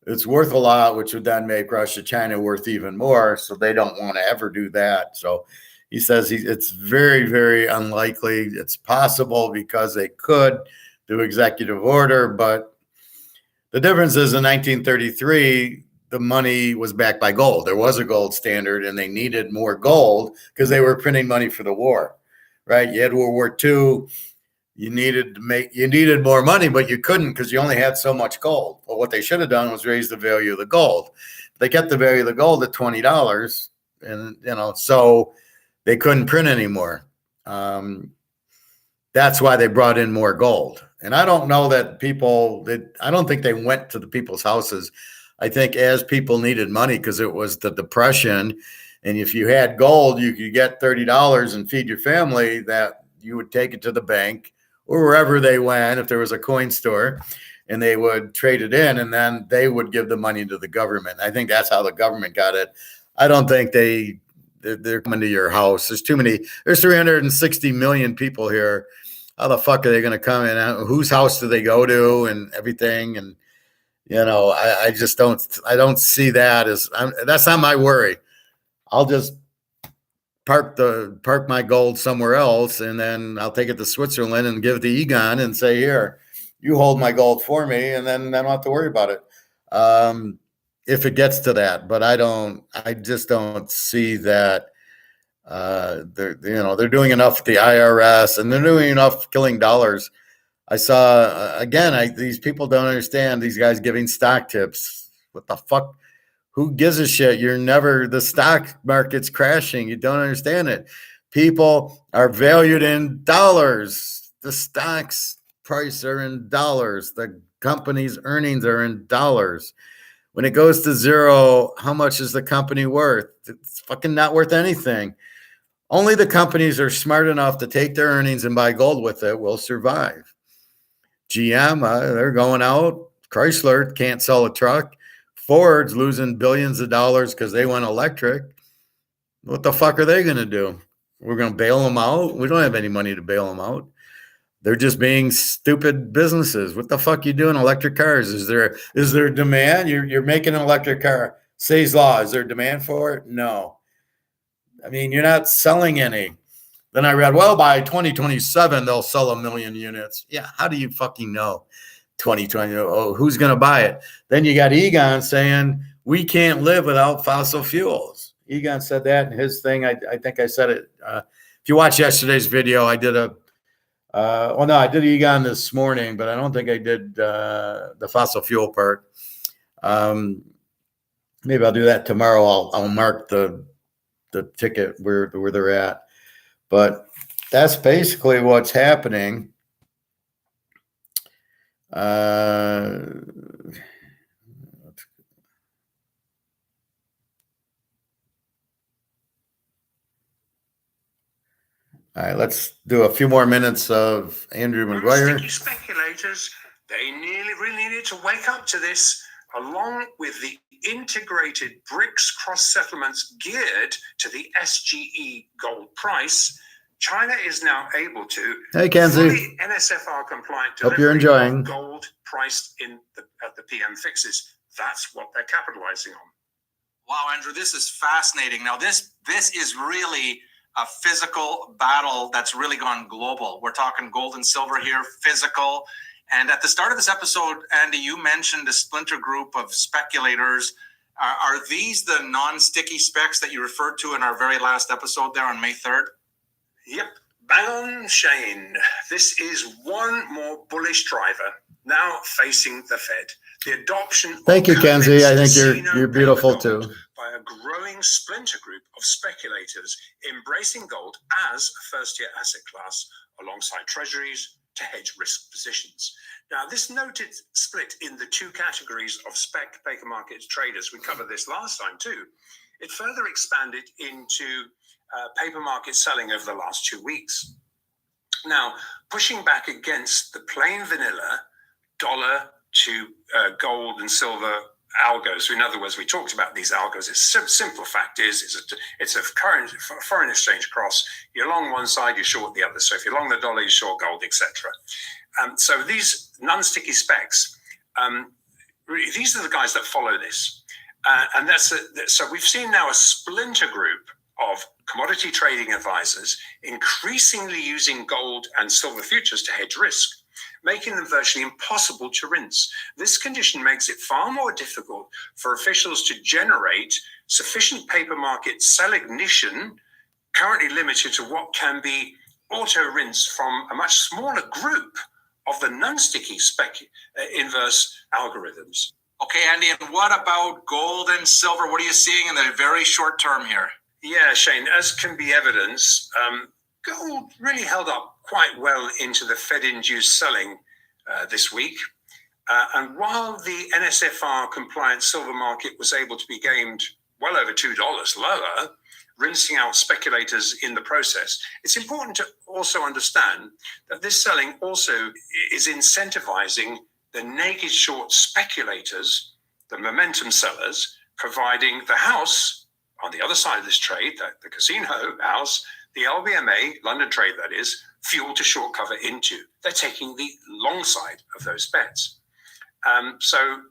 it's worth a lot, which would then make Russia, China worth even more. So they don't want to ever do that. So he says it's very, very unlikely. It's possible because they could do executive order, but the difference is in 1933, the money was backed by gold. There was a gold standard, and they needed more gold because they were printing money for the war, right? You had World War II. You needed more money, but you couldn't because you only had so much gold. Well, what they should have done was raise the value of the gold. They kept the value of the gold at $20, and so they couldn't print anymore. That's why they brought in more gold. And I don't know that I don't think they went to the people's houses. I think as people needed money because it was the Depression, and if you had gold, you could get $30 and feed your family, that you would take it to the bank or wherever they went, if there was a coin store, and they would trade it in, and then they would give the money to the government. I think that's how the government got it. I don't think they're coming to your house. There's 360 million people here. How the fuck are they going to come in? Whose house do they go to and everything? And, I just don't see that that's not my worry. I'll just park my gold somewhere else, and then I'll take it to Switzerland and give it to Egon and say, here, you hold my gold for me, and then I don't have to worry about it. if it gets to that, but I just don't see that. They're doing enough with the IRS, and they're doing enough killing dollars. I saw again. These people don't understand. These guys giving stock tips. What the fuck? Who gives a shit? The stock market's crashing. You don't understand it. People are valued in dollars. The stock's price are in dollars. The company's earnings are in dollars. When it goes to zero, how much is the company worth? It's fucking not worth anything. Only the companies are smart enough to take their earnings and buy gold with it will survive. GM, they're going out. Chrysler can't sell a truck. Ford's losing billions of dollars because they went electric. What the fuck are they going to do? We're going to bail them out? We don't have any money to bail them out. They're just being stupid businesses. What the fuck you doing electric cars? Is there demand? You're making an electric car. Say's law. Is there demand for it? No. I mean, you're not selling any. Then I read, well, by 2027, they'll sell 1 million units. Yeah, how do you fucking know? 2020, oh, who's going to buy it? Then you got Egon saying, we can't live without fossil fuels. Egon said that in his thing. I think I said it. If you watch yesterday's video, I did I did Egon this morning, but I don't think I did the fossil fuel part. Maybe I'll do that tomorrow. I'll mark the ticket where they're at. But that's basically what's happening. All right, let's do a few more minutes of Andrew McGuire. Sticky speculators, they really need to wake up to this, along with the integrated BRICS cross settlements geared to the SGE gold price. China is now able to fully NSFR compliant Hope you're enjoying gold priced at the PM fixes. That's what they're capitalizing on. Wow, Andrew, this is fascinating. Now, this is really a physical battle that's really gone global. We're talking gold and silver here, physical. And at the start of this episode, Andy, you mentioned a splinter group of speculators. Are these the non-sticky specs that you referred to in our very last episode there on May 3rd? Yep, bang on, Shane. This is one more bullish driver now facing the Fed. The adoption. Thank you, Kenzie. I think you're beautiful too. By a growing splinter group of speculators embracing gold as a first-year asset class alongside treasuries to hedge risk positions. Now, this noted split in the two categories of spec paper market traders, we covered this last time too, it further expanded into paper market selling over the last 2 weeks. Now, pushing back against the plain vanilla dollar to gold and silver algos. So in other words, we talked about these algos. It's simple fact is it's a current foreign exchange cross. You're long one side, you're short the other. So if you're long the dollar, you're short gold, etc. So these non-sticky specs, these are the guys that follow this. And so we've seen now a splinter group of commodity trading advisors increasingly using gold and silver futures to hedge risk, making them virtually impossible to rinse. This condition makes it far more difficult for officials to generate sufficient paper market sell ignition, currently limited to what can be auto-rinse from a much smaller group of the non-sticky spec inverse algorithms. Okay, Andy, and what about gold and silver? What are you seeing in the very short term here? Yeah, Shane, as can be evidenced, gold really held up quite well into the Fed-induced selling this week. And while the NSFR compliant silver market was able to be gained well over $2 lower, rinsing out speculators in the process, it's important to also understand that this selling also is incentivizing the naked short speculators, the momentum sellers, providing the house on the other side of this trade, the casino house, the LBMA, London trade that is, fuel to short cover into. They're taking the long side of those bets. So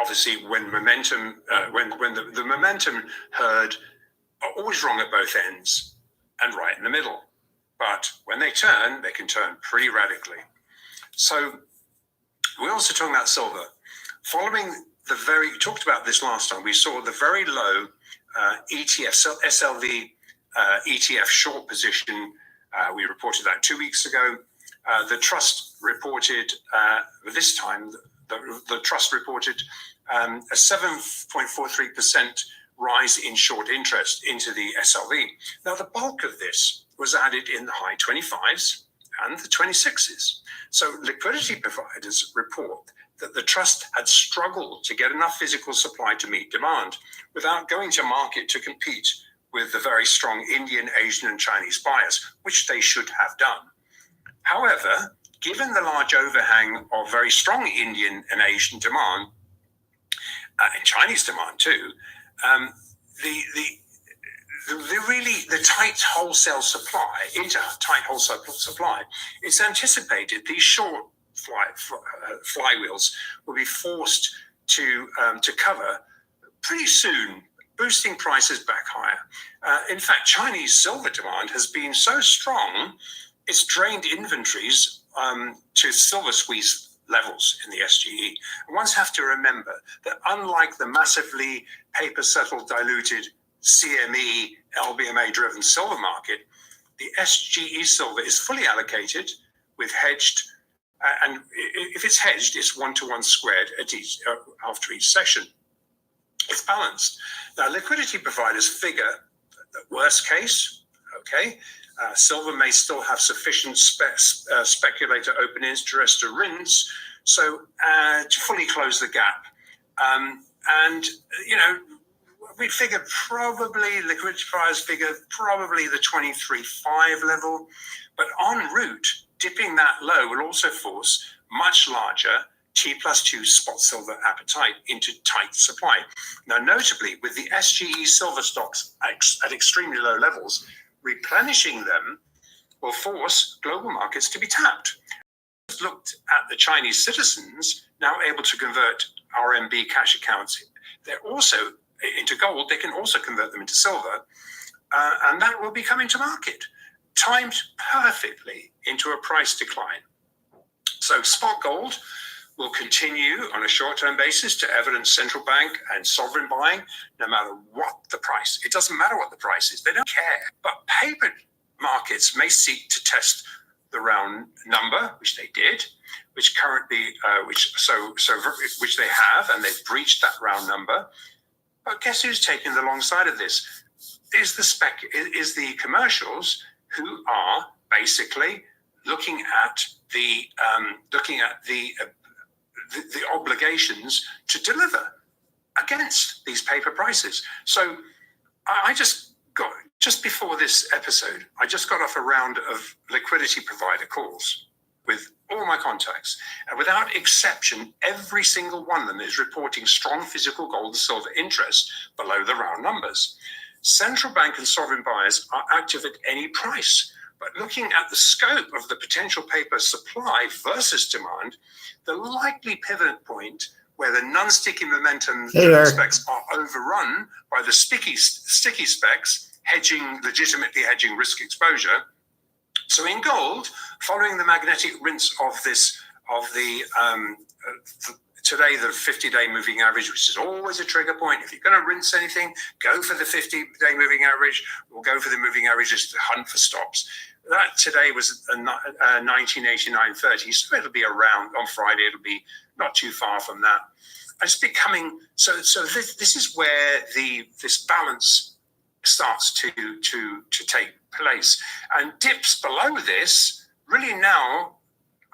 obviously when momentum, when the momentum herd are always wrong at both ends and right in the middle. But when they can turn pretty radically. So we're also talking about silver. Following we talked about this last time. We saw the very low ETF, SLV ETF short position. We reported that 2 weeks ago. The trust reported this time. The trust reported a 7.43% rise in short interest into the SLV. Now, the bulk of this was added in the high 25s and the 26s. So liquidity providers report that the trust had struggled to get enough physical supply to meet demand without going to market to compete with the very strong Indian, Asian, and Chinese buyers, which they should have done. However, given the large overhang of very strong Indian and Asian demand, and Chinese demand too, the tight wholesale supply, it's anticipated these short flywheels will be forced to cover pretty soon, boosting prices back higher. In fact, Chinese silver demand has been so strong, it's drained inventories to silver squeeze levels in the SGE. And ones have to remember that unlike the massively paper-settled diluted CME, LBMA-driven silver market, the SGE silver is fully allocated with hedged, and if it's hedged, it's 1-to-1 squared after each session. It's balanced. Now, liquidity providers figure that worst case, silver may still have sufficient speculator open interest to rinse, so to fully close the gap. We figure probably, liquidity providers figure probably the 23.5 level, but en route, dipping that low will also force much larger T+2 spot silver appetite into tight supply. Now, notably, with the SGE silver stocks at extremely low levels, replenishing them will force global markets to be tapped. Looked at the Chinese citizens now able to convert RMB cash accounts. They're also into gold. They can also convert them into silver, and that will be coming to market, timed perfectly into a price decline. So spot gold will continue on a short-term basis to evidence central bank and sovereign buying, no matter what the price. It doesn't matter what the price is. They don't care. But paper markets may seek to test the round number, which they did, which they have, and they've breached that round number. But guess who's taking the long side of this? Is the commercials who are basically looking at the obligations to deliver against these paper prices. So just before this episode, I just got off a round of liquidity provider calls with all my contacts. And without exception, every single one of them is reporting strong physical gold and silver interest below the round numbers. Central bank and sovereign buyers are active at any price. But looking at the scope of the potential paper supply versus demand, the likely pivot point where the non-sticky momentum specs are overrun by the sticky specs, legitimately hedging risk exposure. So in gold, following the magnetic rinse today, the 50-day moving average, which is always a trigger point. If you're going to rinse anything, go for the 50-day moving average, or go for the moving averages to hunt for stops. That today was a 1989.30, so it'll be around on Friday. It'll be not too far from that. It's becoming so. This is where this balance starts to take place, and dips below this really now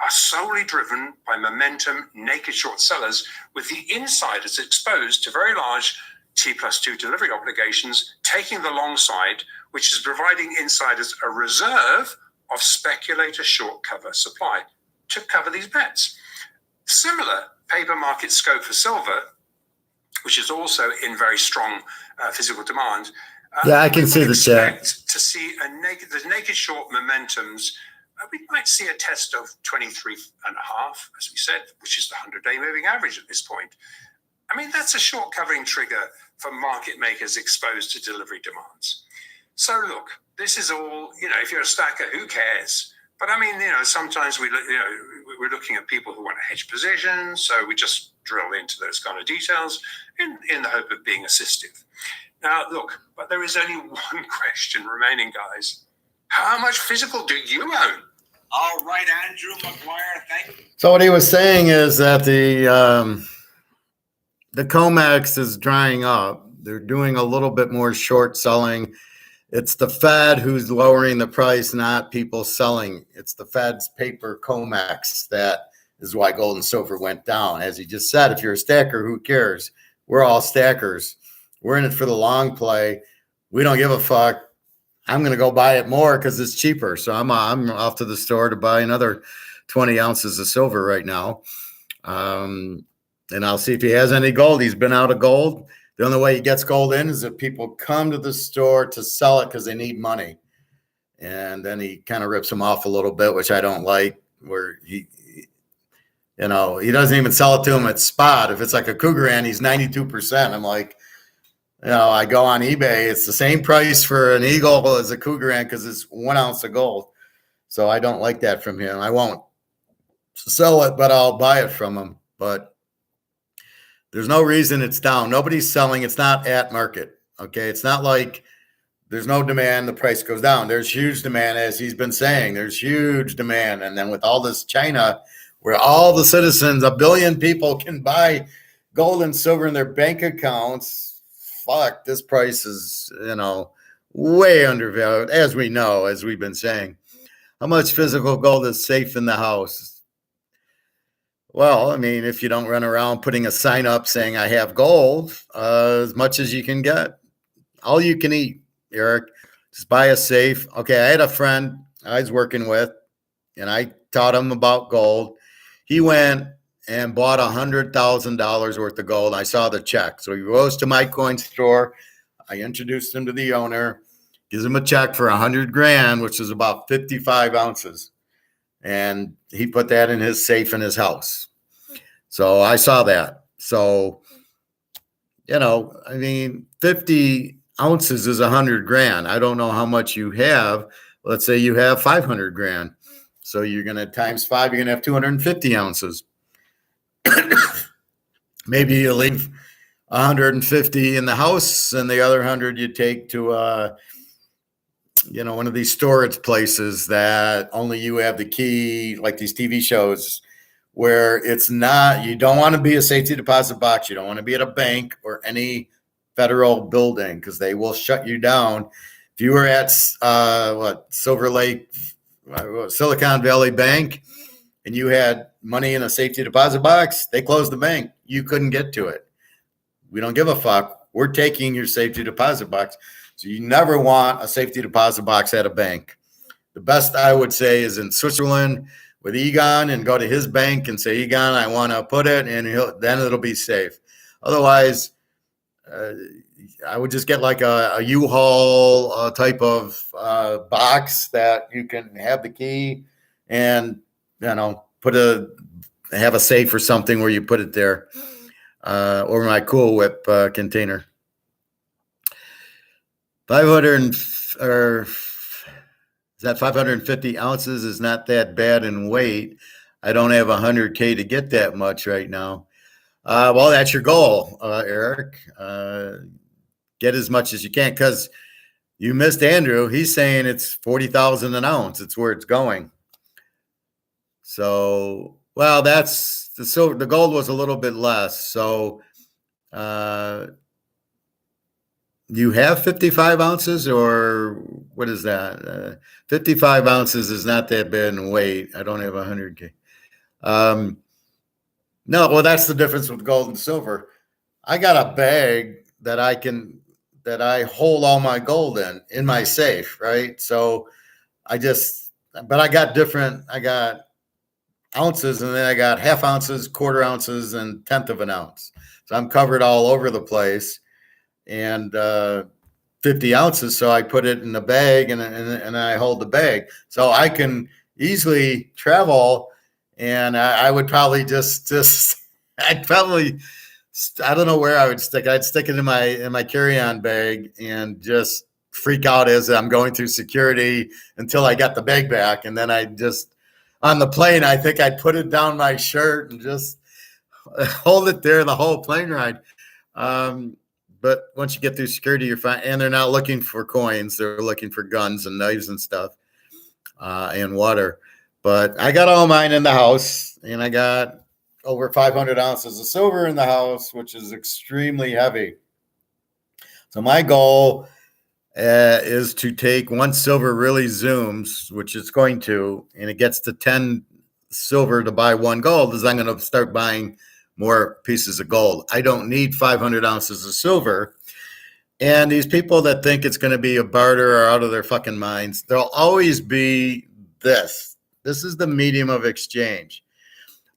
are solely driven by momentum, naked short sellers, with the insiders exposed to very large T+2 delivery obligations, taking the long side, which is providing insiders a reserve of speculator short cover supply to cover these bets. Similar paper market scope for silver, which is also in very strong physical demand. I can see the chat. To see the naked short momentums, we might see a test of 23.5, as we said, which is the 100-day moving average at this point. I mean, that's a short covering trigger for market makers exposed to delivery demands. So look, this is all, if you're a stacker, who cares? But I mean, sometimes we're looking at people who want to hedge positions, so we just drill into those kind of details in the hope of being assistive. Now, look, but there is only one question remaining, guys. How much physical do you own? All right, Andrew McGuire, thank you. So what he was saying is that the COMEX is drying up. They're doing a little bit more short selling. It's the Fed who's lowering the price, not people selling. It's the Fed's paper COMEX. That is why gold and silver went down. As he just said, if you're a stacker, who cares? We're all stackers. We're in it for the long play. We don't give a fuck. I'm going to go buy it more because it's cheaper. So I'm off to the store to buy another 20 ounces of silver right now. And I'll see if he has any gold. He's been out of gold. The only way he gets gold in is if people come to the store to sell it because they need money. And then he kind of rips them off a little bit, which I don't like, where he doesn't even sell it to him at spot. If it's like a Cougaran, he's 92%. I'm like, I go on eBay. It's the same price for an Eagle as a Cougaran because it's 1 ounce of gold. So I don't like that from him. I won't sell it, but I'll buy it from him. But there's no reason it's down. Nobody's selling. It's not at market. Okay. It's not like there's no demand. The price goes down. There's huge demand, as he's been saying. There's huge demand. And then with all this China, where all the citizens, 1 billion people, can buy gold and silver in their bank accounts, fuck, this price is, way undervalued, as we know, as we've been saying. How much physical gold is safe in the house? Well, I mean, if you don't run around putting a sign up saying I have gold, as much as you can get, all you can eat, Eric, just buy a safe. Okay, I had a friend I was working with, and I taught him about gold. He went and bought $100,000 worth of gold. I saw the check. So he goes to my coin store. I introduced him to the owner, gives him a check for $100,000, which is about 55 ounces. And he put that in his safe in his house. So I saw that. So, 50 ounces is $100,000. I don't know how much you have. Let's say you have $500,000. So you're going to times 5, you're going to have 250 ounces. Maybe you leave 150 in the house and the other 100 you take to one of these storage places that only you have the key, like these TV shows where it's not, you don't want to be a safety deposit box. You don't want to be at a bank or any federal building because they will shut you down. If you were at Silver Lake, Silicon Valley Bank, and you had money in a safety deposit box, they closed the bank. You couldn't get to it. We don't give a fuck. We're taking your safety deposit box. So you never want a safety deposit box at a bank. The best I would say is in Switzerland with Egon, and go to his bank and say, Egon, I want to put it, and then it'll be safe. Otherwise, I would just get like a U-Haul type of box that you can have the key and, have a safe or something where you put it there, or my Cool Whip container. 550 ounces is not that bad in weight. I don't have 100K to get that much right now. Well, that's your goal, Eric. Get as much as you can, because you missed Andrew. He's saying it's 40,000 an ounce. It's where it's going. So, well, that's the silver. The gold was a little bit less. So, you have 55 ounces, or what is that? 55 ounces is not that bad in weight. I don't have 100K. No, well, that's the difference with gold and silver. I got a bag that I hold all my gold in my safe, right? So I got ounces, and then I got half ounces, quarter ounces, and tenth of an ounce. So I'm covered all over the place. And 50 ounces, so I put it in the bag, and I hold the bag. So I can easily travel, and I would probably I don't know where I would stick. I'd stick it in my carry-on bag and just freak out as I'm going through security until I got the bag back. And then I just, on the plane, I think I'd put it down my shirt and just hold it there the whole plane ride. But once you get through security, you're fine. And they're not looking for coins. They're looking for guns and knives and stuff and water. But I got all mine in the house, and I got over 500 ounces of silver in the house, which is extremely heavy. So my goal is to take one silver really zooms, which it's going to, and it gets to 10 silver to buy one gold, is I'm going to start buying more pieces of gold. I don't need 500 ounces of silver. And these people that think it's going to be a barter are out of their fucking minds. There'll always be this. This is the medium of exchange.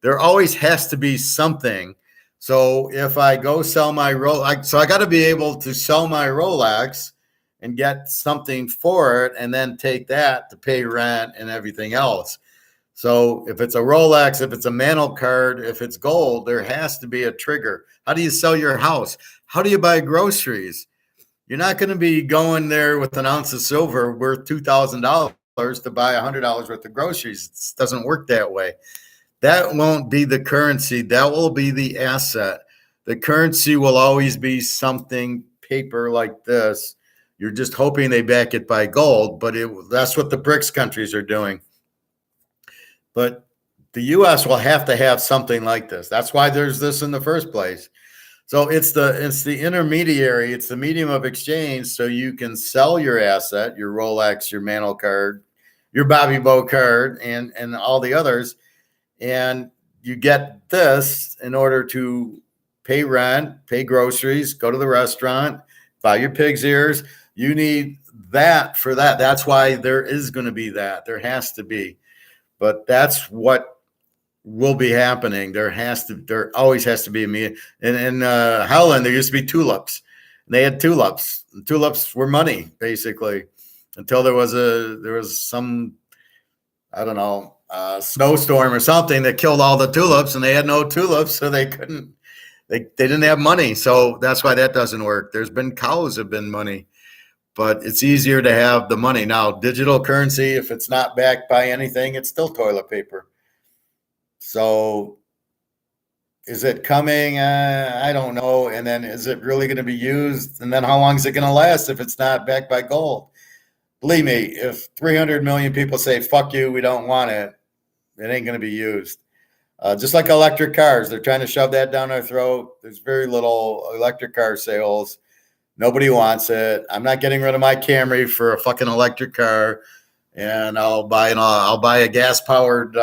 There always has to be something. So if I go sell my Rolex, so I got to be able to sell my Rolex and get something for it, and then take that to pay rent and everything else. So if it's a Rolex, if it's a mantle card, if it's gold, there has to be a trigger. How do you sell your house? How do you buy groceries? You're not going to be going there with an ounce of silver worth $2,000 to buy $100 worth of groceries. It doesn't work that way. That won't be the currency. That will be the asset. The currency will always be something paper like this. You're just hoping they back it by gold, but that's what the BRICS countries are doing. But the U.S. will have to have something like this. That's why there's this in the first place. So it's the intermediary, it's the medium of exchange, so you can sell your asset, your Rolex, your mantle card, your Bobby Bow card, and all the others, and you get this in order to pay rent, pay groceries, go to the restaurant, buy your pig's ears. You need that for that. That's why there is going to be that. There has to be. But that's what will be happening. There always has to be me. In Holland, there used to be tulips. They had tulips. Tulips were money, basically, until there was some, I don't know, snowstorm or something that killed all the tulips, and they had no tulips, so they didn't have money. So that's why that doesn't work. There's been cows have been money, but it's easier to have the money. Now, digital currency, if it's not backed by anything, it's still toilet paper. So is it coming? I don't know. And then is it really going to be used? And then how long is it going to last if it's not backed by gold? Believe me, if 300 million people say, fuck you, we don't want it, it ain't going to be used. Just like electric cars, they're trying to shove that down our throat. There's very little electric car sales. Nobody wants it. I'm not getting rid of my Camry for a fucking electric car, and I'll buy a gas-powered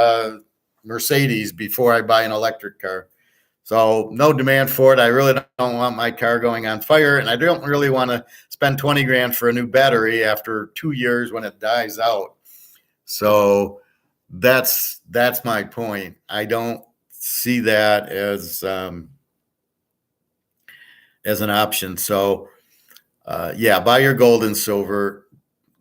Mercedes before I buy an electric car. So no demand for it. I really don't want my car going on fire, and I don't really want to spend 20 grand for a new battery after 2 years when it dies out. So that's my point. I don't see that as an option. So buy your gold and silver.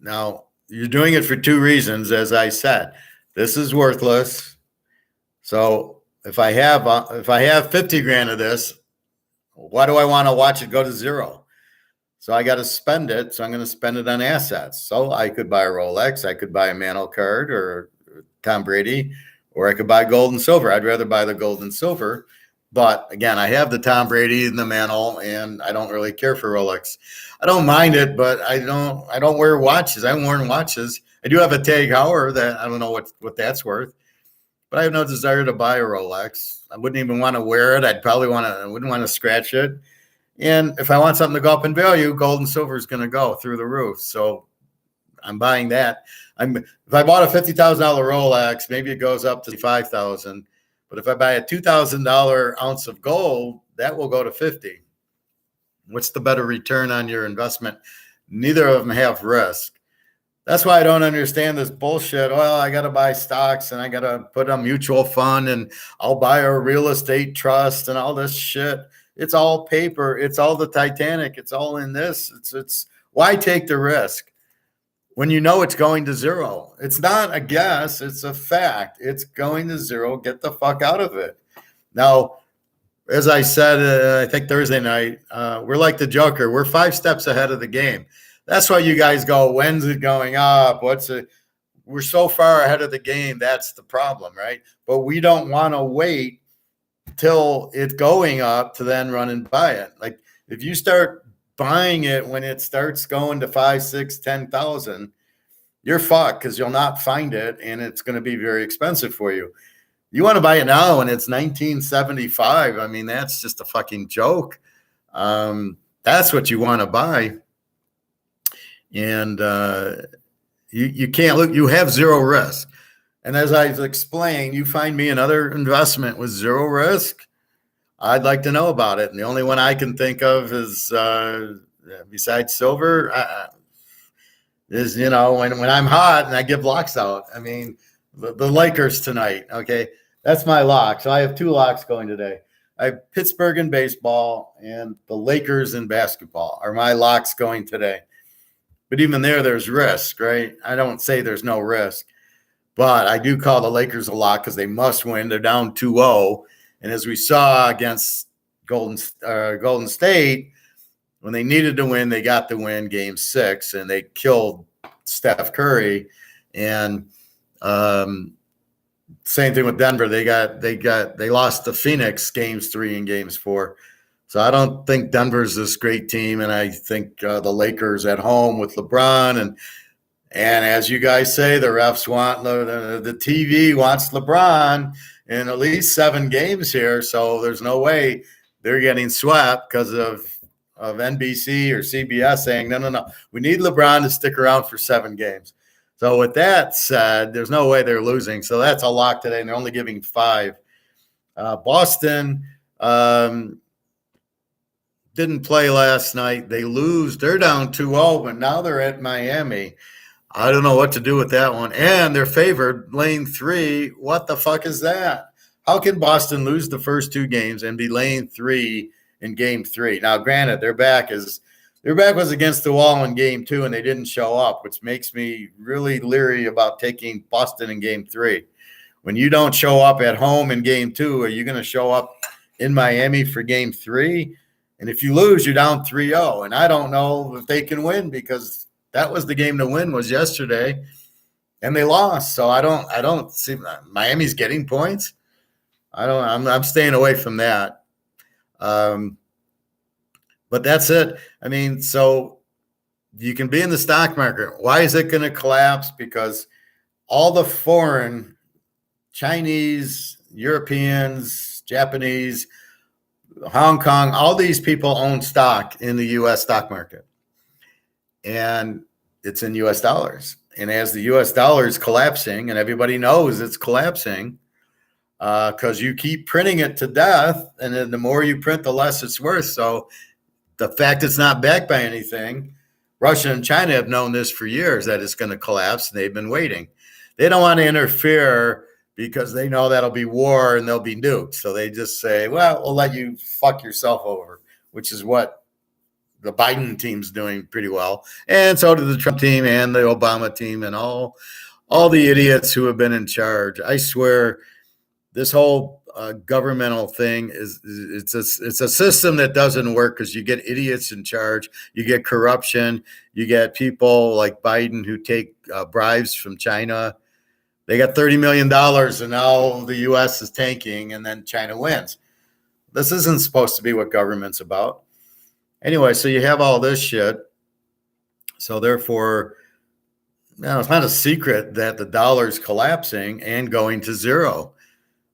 Now, you're doing it for two reasons, as I said. This is worthless. So if I have 50 grand of this, why do I want to watch it go to zero? So I got to spend it. So I'm going to spend it on assets. So I could buy a Rolex, I could buy a mantle card or Tom Brady, or I could buy gold and silver. I'd rather buy the gold and silver. But again, I have the Tom Brady and the mantle, and I don't really care for Rolex. I don't mind it, but I don't wear watches. I haven't worn watches. I do have a Tag Heuer that I don't know what that's worth. But I have no desire to buy a Rolex. I wouldn't even want to wear it. I wouldn't want to scratch it. And if I want something to go up in value, gold and silver is going to go through the roof. So I'm buying that. If I bought a $50,000 Rolex, maybe it goes up to $5,000. But if I buy a $2,000 ounce of gold, that will go to 50. What's the better return on your investment? Neither of them have risk. That's why I don't understand this bullshit. Well, I got to buy stocks and I got to put a mutual fund and I'll buy a real estate trust and all this shit. It's all paper. It's all the Titanic. It's all in this. It's why take the risk when you know it's going to zero? It's not a guess. It's a fact. It's going to zero. Get the fuck out of it. Now, as I said, I think Thursday night, we're like the Joker. We're 5 steps ahead of the game. That's why you guys go, when's it going up? We're so far ahead of the game. That's the problem, right? But we don't want to wait till it's going up to then run and buy it. Like if you start buying it when it starts going to 5, 6, 10,000, you're fucked because you'll not find it and it's going to be very expensive for you. You want to buy it now and it's 1975. I mean, that's just a fucking joke. That's what you want to buy. And you can't look, you have zero risk. And as I've explained, you find me another investment with zero risk, I'd like to know about it. And the only one I can think of is, besides silver, is, when I'm hot and I give locks out. I mean, the Lakers tonight, okay? That's my lock. So I have 2 locks going today. I have Pittsburgh in baseball and the Lakers in basketball are my locks going today. But even there's risk, right? I don't say there's no risk. But I do call the Lakers a lock because they must win. They're down 2-0. And as we saw against Golden State, when they needed to win, they got the win game 6, and they killed Steph Curry. And same thing with Denver. They lost to Phoenix games 3 and games 4. So I don't think Denver's this great team. And I think the Lakers at home with LeBron and as you guys say, the refs want the TV wants LeBron in at least 7 games here. So there's no way they're getting swept because of NBC or CBS saying, no. We need LeBron to stick around for 7 games. So with that said, there's no way they're losing. So that's a lock today, and they're only giving 5. Boston didn't play last night. They lose. They're down 2-0, but now they're at Miami. I don't know what to do with that one. And they're favored, laying 3. What the fuck is that? How can Boston lose the first 2 games and be laying 3 in game 3? Now, granted, their back was against the wall in game 2, and they didn't show up, which makes me really leery about taking Boston in game 3. When you don't show up at home in game 2, are you going to show up in Miami for game 3? And if you lose, you're down 3-0. And I don't know if they can win because that was the game to win was yesterday, and they lost. So I don't see Miami's getting points. I'm staying away from that. But that's it. I mean, so you can be in the stock market. Why is it going to collapse? Because all the foreign, Chinese, Europeans, Japanese, Hong Kong, all these people own stock in the U.S. stock market. And it's in U.S. dollars. And as the U.S. dollar is collapsing, and everybody knows it's collapsing because you keep printing it to death, and then the more you print, the less it's worth. So the fact it's not backed by anything, Russia and China have known this for years, that it's going to collapse, and they've been waiting. They don't want to interfere because they know that'll be war and there'll be nukes. So they just say, well, we'll let you fuck yourself over, which is what the Biden team's doing pretty well. And so did the Trump team and the Obama team and all the idiots who have been in charge. I swear this whole governmental thing it's a system that doesn't work because you get idiots in charge. You get corruption. You get people like Biden who take bribes from China. They got $30 million and now the U.S. is tanking and then China wins. This isn't supposed to be what government's about. Anyway, so you have all this shit. So therefore, it's not a secret that the dollar's collapsing and going to 0.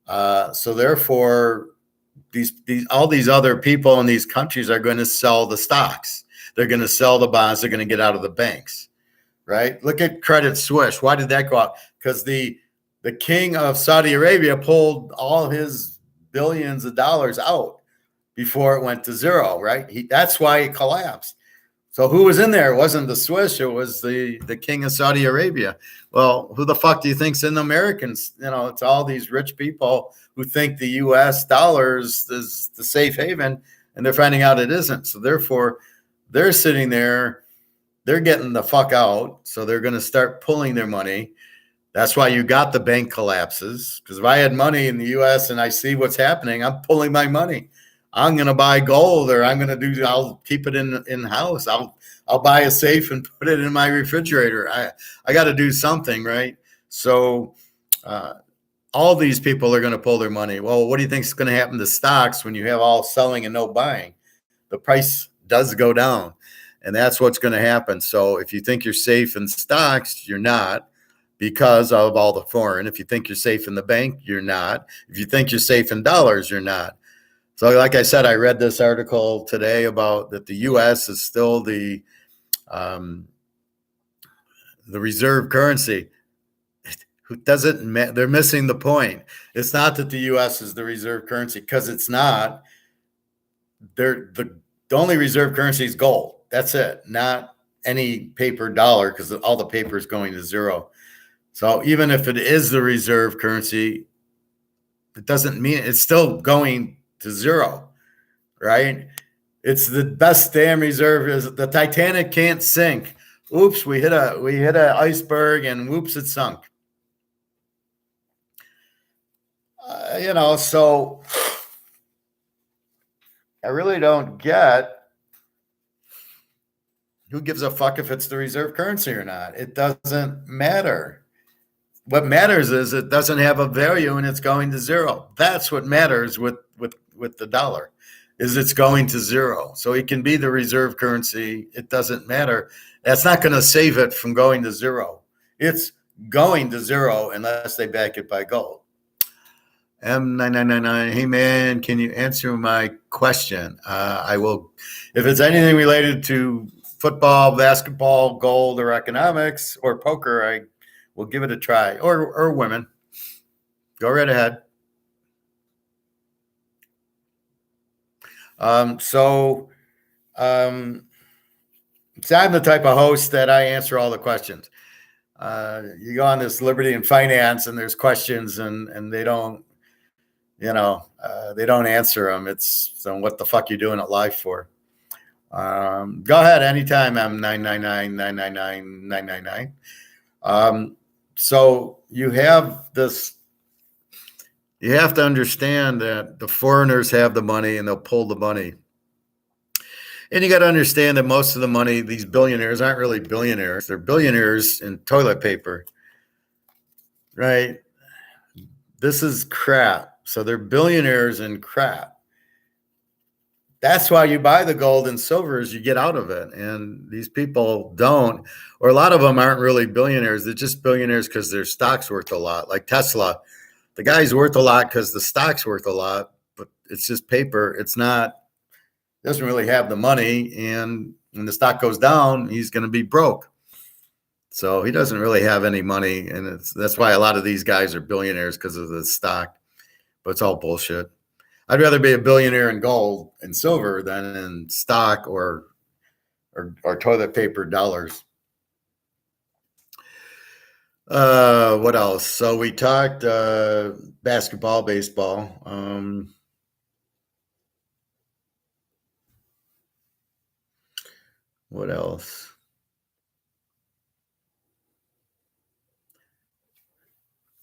So therefore, all these other people in these countries are going to sell the stocks. They're going to sell the bonds. They're going to get out of the banks, right? Look at Credit Suisse. Why did that go out? Because the king of Saudi Arabia pulled all his billions of dollars out before it went to 0, right? That's why it collapsed. So who was in there? It wasn't the Swiss. It was the king of Saudi Arabia. Well, who the fuck do you think's in the Americans? It's all these rich people who think the U.S. dollars is the safe haven, and they're finding out it isn't. So therefore, they're sitting there. They're getting the fuck out. So they're going to start pulling their money. That's why you got the bank collapses. Because if I had money in the U.S. and I see what's happening, I'm pulling my money. I'm going to buy gold, or I'll keep it in house. I'll buy a safe and put it in my refrigerator. I got to do something, right? So all these people are going to pull their money. Well, what do you think is going to happen to stocks when you have all selling and no buying? The price does go down, and that's what's going to happen. So if you think you're safe in stocks, you're not, because of all the foreign. If you think you're safe in the bank, you're not. If you think you're safe in dollars, you're not. So like I said, I read this article today about that the U.S. is still the reserve currency. It doesn't matter. They're missing the point. It's not that the U.S. is the reserve currency, because it's not. The only reserve currency is gold. That's it. Not any paper dollar, because all the paper is going to zero. So even if it is the reserve currency, it doesn't mean it's still going to zero, right? It's the best damn reserve. Is the Titanic can't sink. Oops, we hit a iceberg, and whoops, it sunk. So I really don't get who gives a fuck if it's the reserve currency or not. It doesn't matter. What matters is it doesn't have a value and it's going to zero. That's what matters with the dollar, is it's going to zero. So it can be the reserve currency. It doesn't matter. That's not going to save it from going to zero. It's going to zero unless they back it by gold. M9999, hey man, can you answer my question? I will, if it's anything related to football, basketball, gold, or economics, or poker, I will give it a try. Or women. Go right ahead. So I'm the type of host that I answer all the questions. You go on this Liberty and Finance, and there's questions, and they don't, they don't answer them. It's, so what the fuck you doing it live for? Go ahead anytime, M999999999. So you have this. You have to understand that the foreigners have the money and they'll pull the money. And you got to understand that most of the money, these billionaires aren't really billionaires. They're billionaires in toilet paper, right? This is crap. So they're billionaires in crap. That's why you buy the gold and silver, is you get out of it. And these people don't, or a lot of them aren't really billionaires. They're just billionaires because their stock's worth a lot. Like Tesla, the guy's worth a lot because the stock's worth a lot, but it's just paper. It's not, doesn't really have the money. And when the stock goes down, he's going to be broke. So he doesn't really have any money. And that's why a lot of these guys are billionaires, because of the stock. But it's all bullshit. I'd rather be a billionaire in gold and silver than in stock or toilet paper dollars. What else? So we talked basketball, baseball. What else?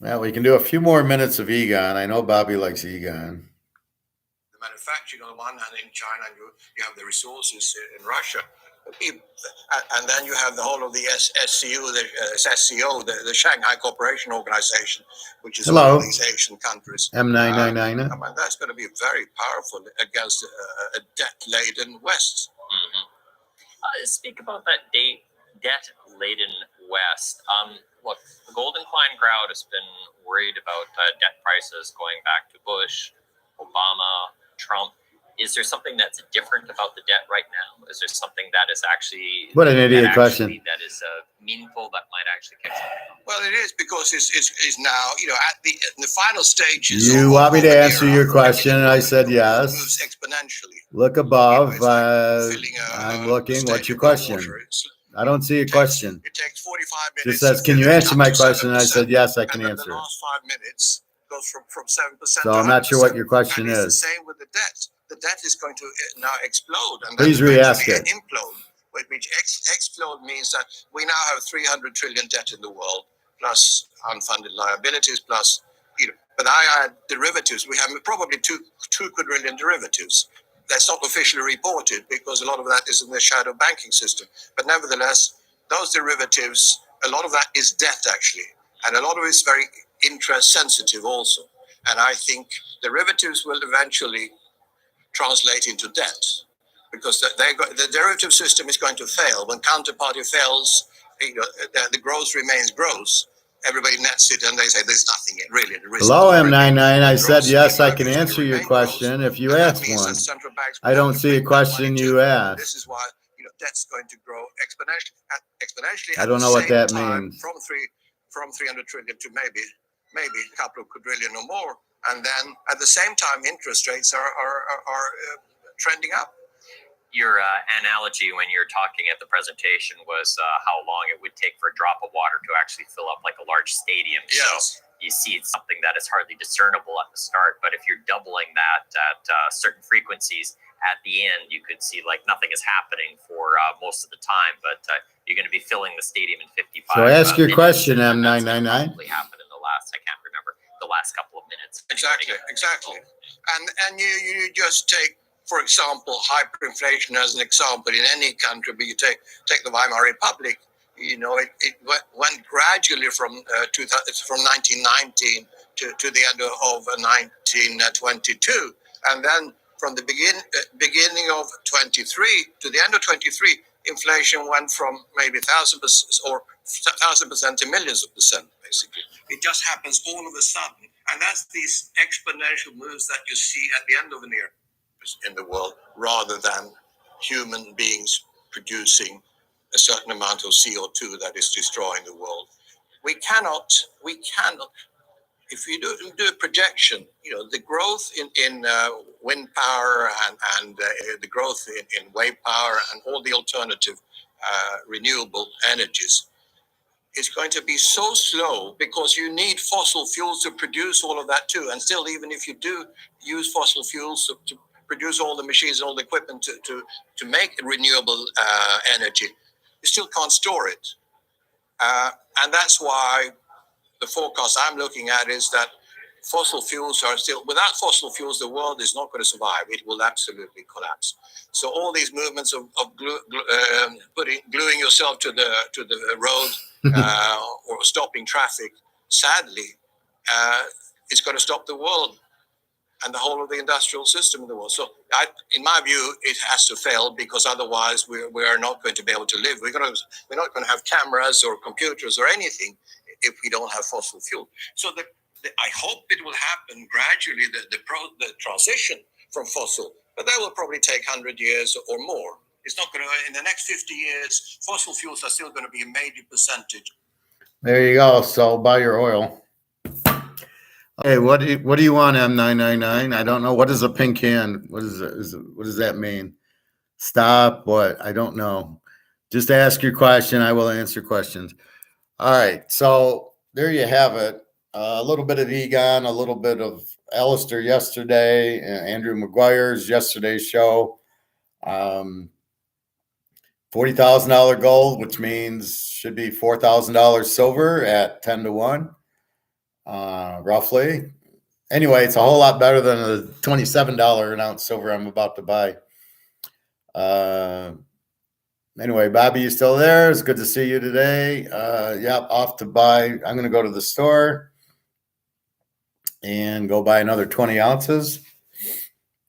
Well, we can do a few more minutes of Egon. I know Bobby likes Egon. The manufacturing on one hand in China, and you have the resources in Russia. And then you have the whole of the SCO, the Shanghai Cooperation Organization, which is one of these Asian countries. M999. I mean, that's going to be very powerful against a debt-laden West. Mm-hmm. Speak about that debt-laden West. Look, the Golden Klein crowd has been worried about debt prices going back to Bush, Obama, Trump. Is there something that's different about the debt right now? Is there something that is actually what an idiot question that is meaningful, that might actually kick something? Well, it is, because it's now, at the final stages. You want me to answer your question? And I said yes. Moves exponentially. Look above. I'm looking. What's your question? I don't see a question. It takes 45 minutes. Just says, can you answer my question? And I said, yes, I can answer. The last 5 minutes goes from 7%. So I'm not sure what your question is. It's the same with the debt. The debt is going to now explode. And please re-ask it. Implode, which explode means that we now have 300 trillion debt in the world, plus unfunded liabilities, plus But I had derivatives. We have probably 2 quadrillion derivatives. That's not officially reported because a lot of that is in the shadow banking system. But nevertheless, those derivatives, a lot of that is debt actually. And a lot of it is very interest sensitive also. And I think derivatives will eventually translate into debt because the derivative system is going to fail. When counterparty fails, the growth remains gross. Everybody nets it and they say there's nothing really. Hello, M99. I said yes, I can answer your question if you ask one. I don't see a question you asked. This is why debt's going to grow exponentially. I don't know what that means. From 300 trillion to maybe a couple of quadrillion or more, and then at the same time, interest rates are trending up. Your analogy when you're talking at the presentation was how long it would take for a drop of water to actually fill up like a large stadium. Yes. So you see it's something that is hardly discernible at the start, but if you're doubling that at certain frequencies, at the end you could see like nothing is happening for most of the time, but you're going to be filling the stadium in 55. So ask your question, M999. Probably happened in the last, I can't remember, the last couple of minutes. Exactly. And you just take, for example, hyperinflation as an example in any country, but you take the Weimar Republic. It went gradually from 1919 to the end of 1922, and then from the beginning of 23 to the end of 23, inflation went from maybe 1,000% or 1,000% to millions of percent. Basically, it just happens all of a sudden, and that's these exponential moves that you see at the end of an era in the world, rather than human beings producing a certain amount of CO2 that is destroying the world. We cannot, if you do a projection, the growth in wind power and the growth in wave power and all the alternative renewable energies is going to be so slow because you need fossil fuels to produce all of that too. And still, even if you do use fossil fuels to produce all the machines and all the equipment to make renewable energy, you still can't store it. And that's why the forecast I'm looking at is that fossil fuels are still, without fossil fuels, the world is not going to survive. It will absolutely collapse. So all these movements of gluing yourself to the road or stopping traffic, sadly, is going to stop the world and the whole of the industrial system in the world. So, in my view, it has to fail because otherwise we are not going to be able to live. We're not going to have cameras or computers or anything if we don't have fossil fuel. So I hope it will happen gradually, the transition from fossil, but that will probably take 100 years or more. It's not going to, in the next 50 years, fossil fuels are still going to be a major percentage. There you go. So buy your oil. Okay, what do you want, M999? I don't know. What is a pink hand? What does that mean? Stop. What? I don't know. Just ask your question. I will answer questions. All right. So there you have it. A little bit of Egon, a little bit of Alistair yesterday, Andrew McGuire's yesterday's show. $40,000 gold, which means should be $4,000 silver at 10 to 1. Roughly. Anyway, it's a whole lot better than the $27 an ounce silver I'm about to buy. Anyway, Bobby, you still there? It's good to see you today. Yep, off to buy. I'm going to go to the store and go buy another 20 ounces.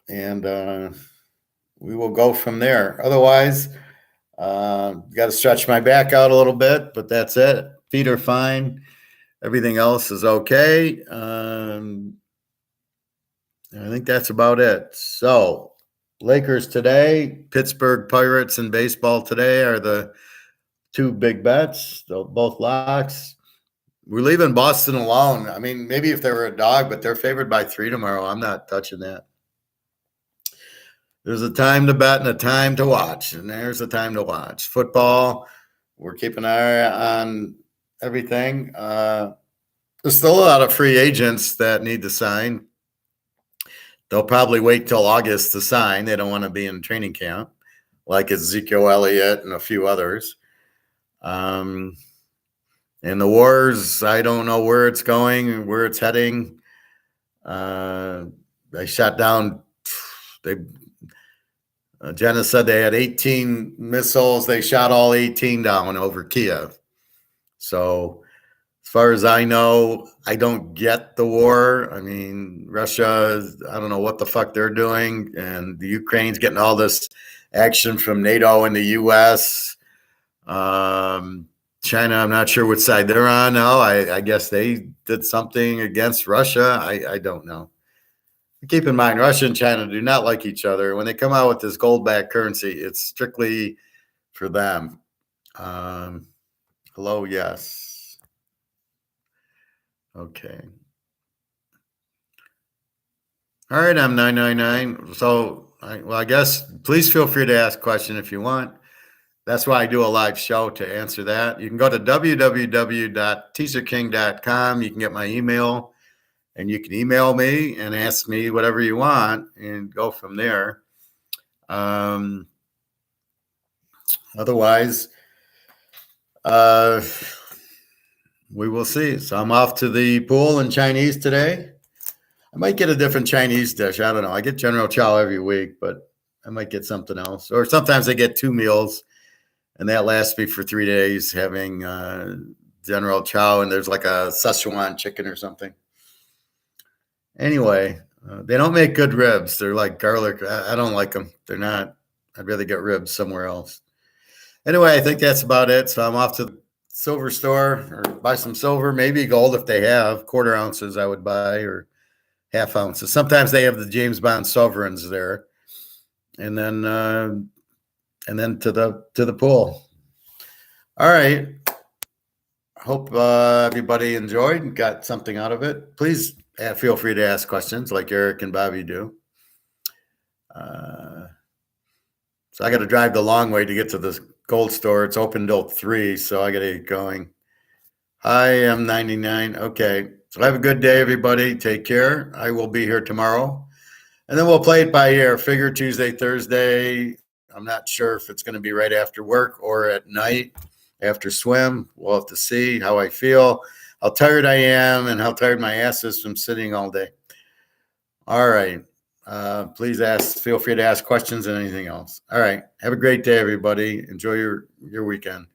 And we will go from there. Otherwise, got to stretch my back out a little bit, but that's it. Feet are fine. Everything else is okay. I think that's about it. So, Lakers today, Pittsburgh Pirates in baseball today are the two big bets, both locks. We're leaving Boston alone. I mean, maybe if they were a dog, but they're favored by 3 tomorrow. I'm not touching that. There's a time to bet and a time to watch, and there's a time to watch. Football, we're keeping an eye on everything. There's still a lot of free agents that need to sign. They'll probably wait till August to sign. They don't want to be in training camp, like Ezekiel Elliott and a few others. And the Wars, I don't know where it's going, where it's heading. They shot down. Jenna said they had 18 missiles. They shot all 18 down over Kiev. So as far as I know, I don't get the war. I mean, Russia, I don't know what the fuck they're doing. And the Ukraine's getting all this action from NATO and the U.S. China, I'm not sure which side they're on now. I guess they did something against Russia. I don't know. Keep in mind, Russia and China do not like each other. When they come out with this gold-backed currency, it's strictly for them. Hello, yes. Okay. All right, I'm 999. So, I guess please feel free to ask a question if you want. That's why I do a live show to answer that. You can go to www.teaserking.com. You can get my email. And you can email me and ask me whatever you want and go from there. Otherwise, we will see. So I'm off to the pool in Chinese today. I might get a different Chinese dish. I don't know. I get General Chow every week, but I might get something else. Or sometimes I get 2 meals, and that lasts me for 3 days, having General Chow, and there's like a Szechuan chicken or something. Anyway, they don't make good ribs. They're like garlic. I don't like them. They're not. I'd rather get ribs somewhere else. Anyway, I think that's about it. So I'm off to the silver store or buy some silver, maybe gold if they have. 1/4 ounces I would buy, or 1/2 ounces. Sometimes they have the James Bond sovereigns there. And then to the pool. All right. Hope everybody enjoyed and got something out of it. Please feel free to ask questions like Eric and Bobby do. So I got to drive the long way to get to the gold store. It's open till 3, so I got to get going. Hi, I'm 99. Okay. So have a good day, everybody. Take care. I will be here tomorrow. And then we'll play it by ear. Figure Tuesday, Thursday. I'm not sure if it's going to be right after work or at night after swim. We'll have to see how I feel, how tired I am, and how tired my ass is from sitting all day. All right. Please feel free to ask questions and anything else. All right. Have a great day, everybody. Enjoy your weekend.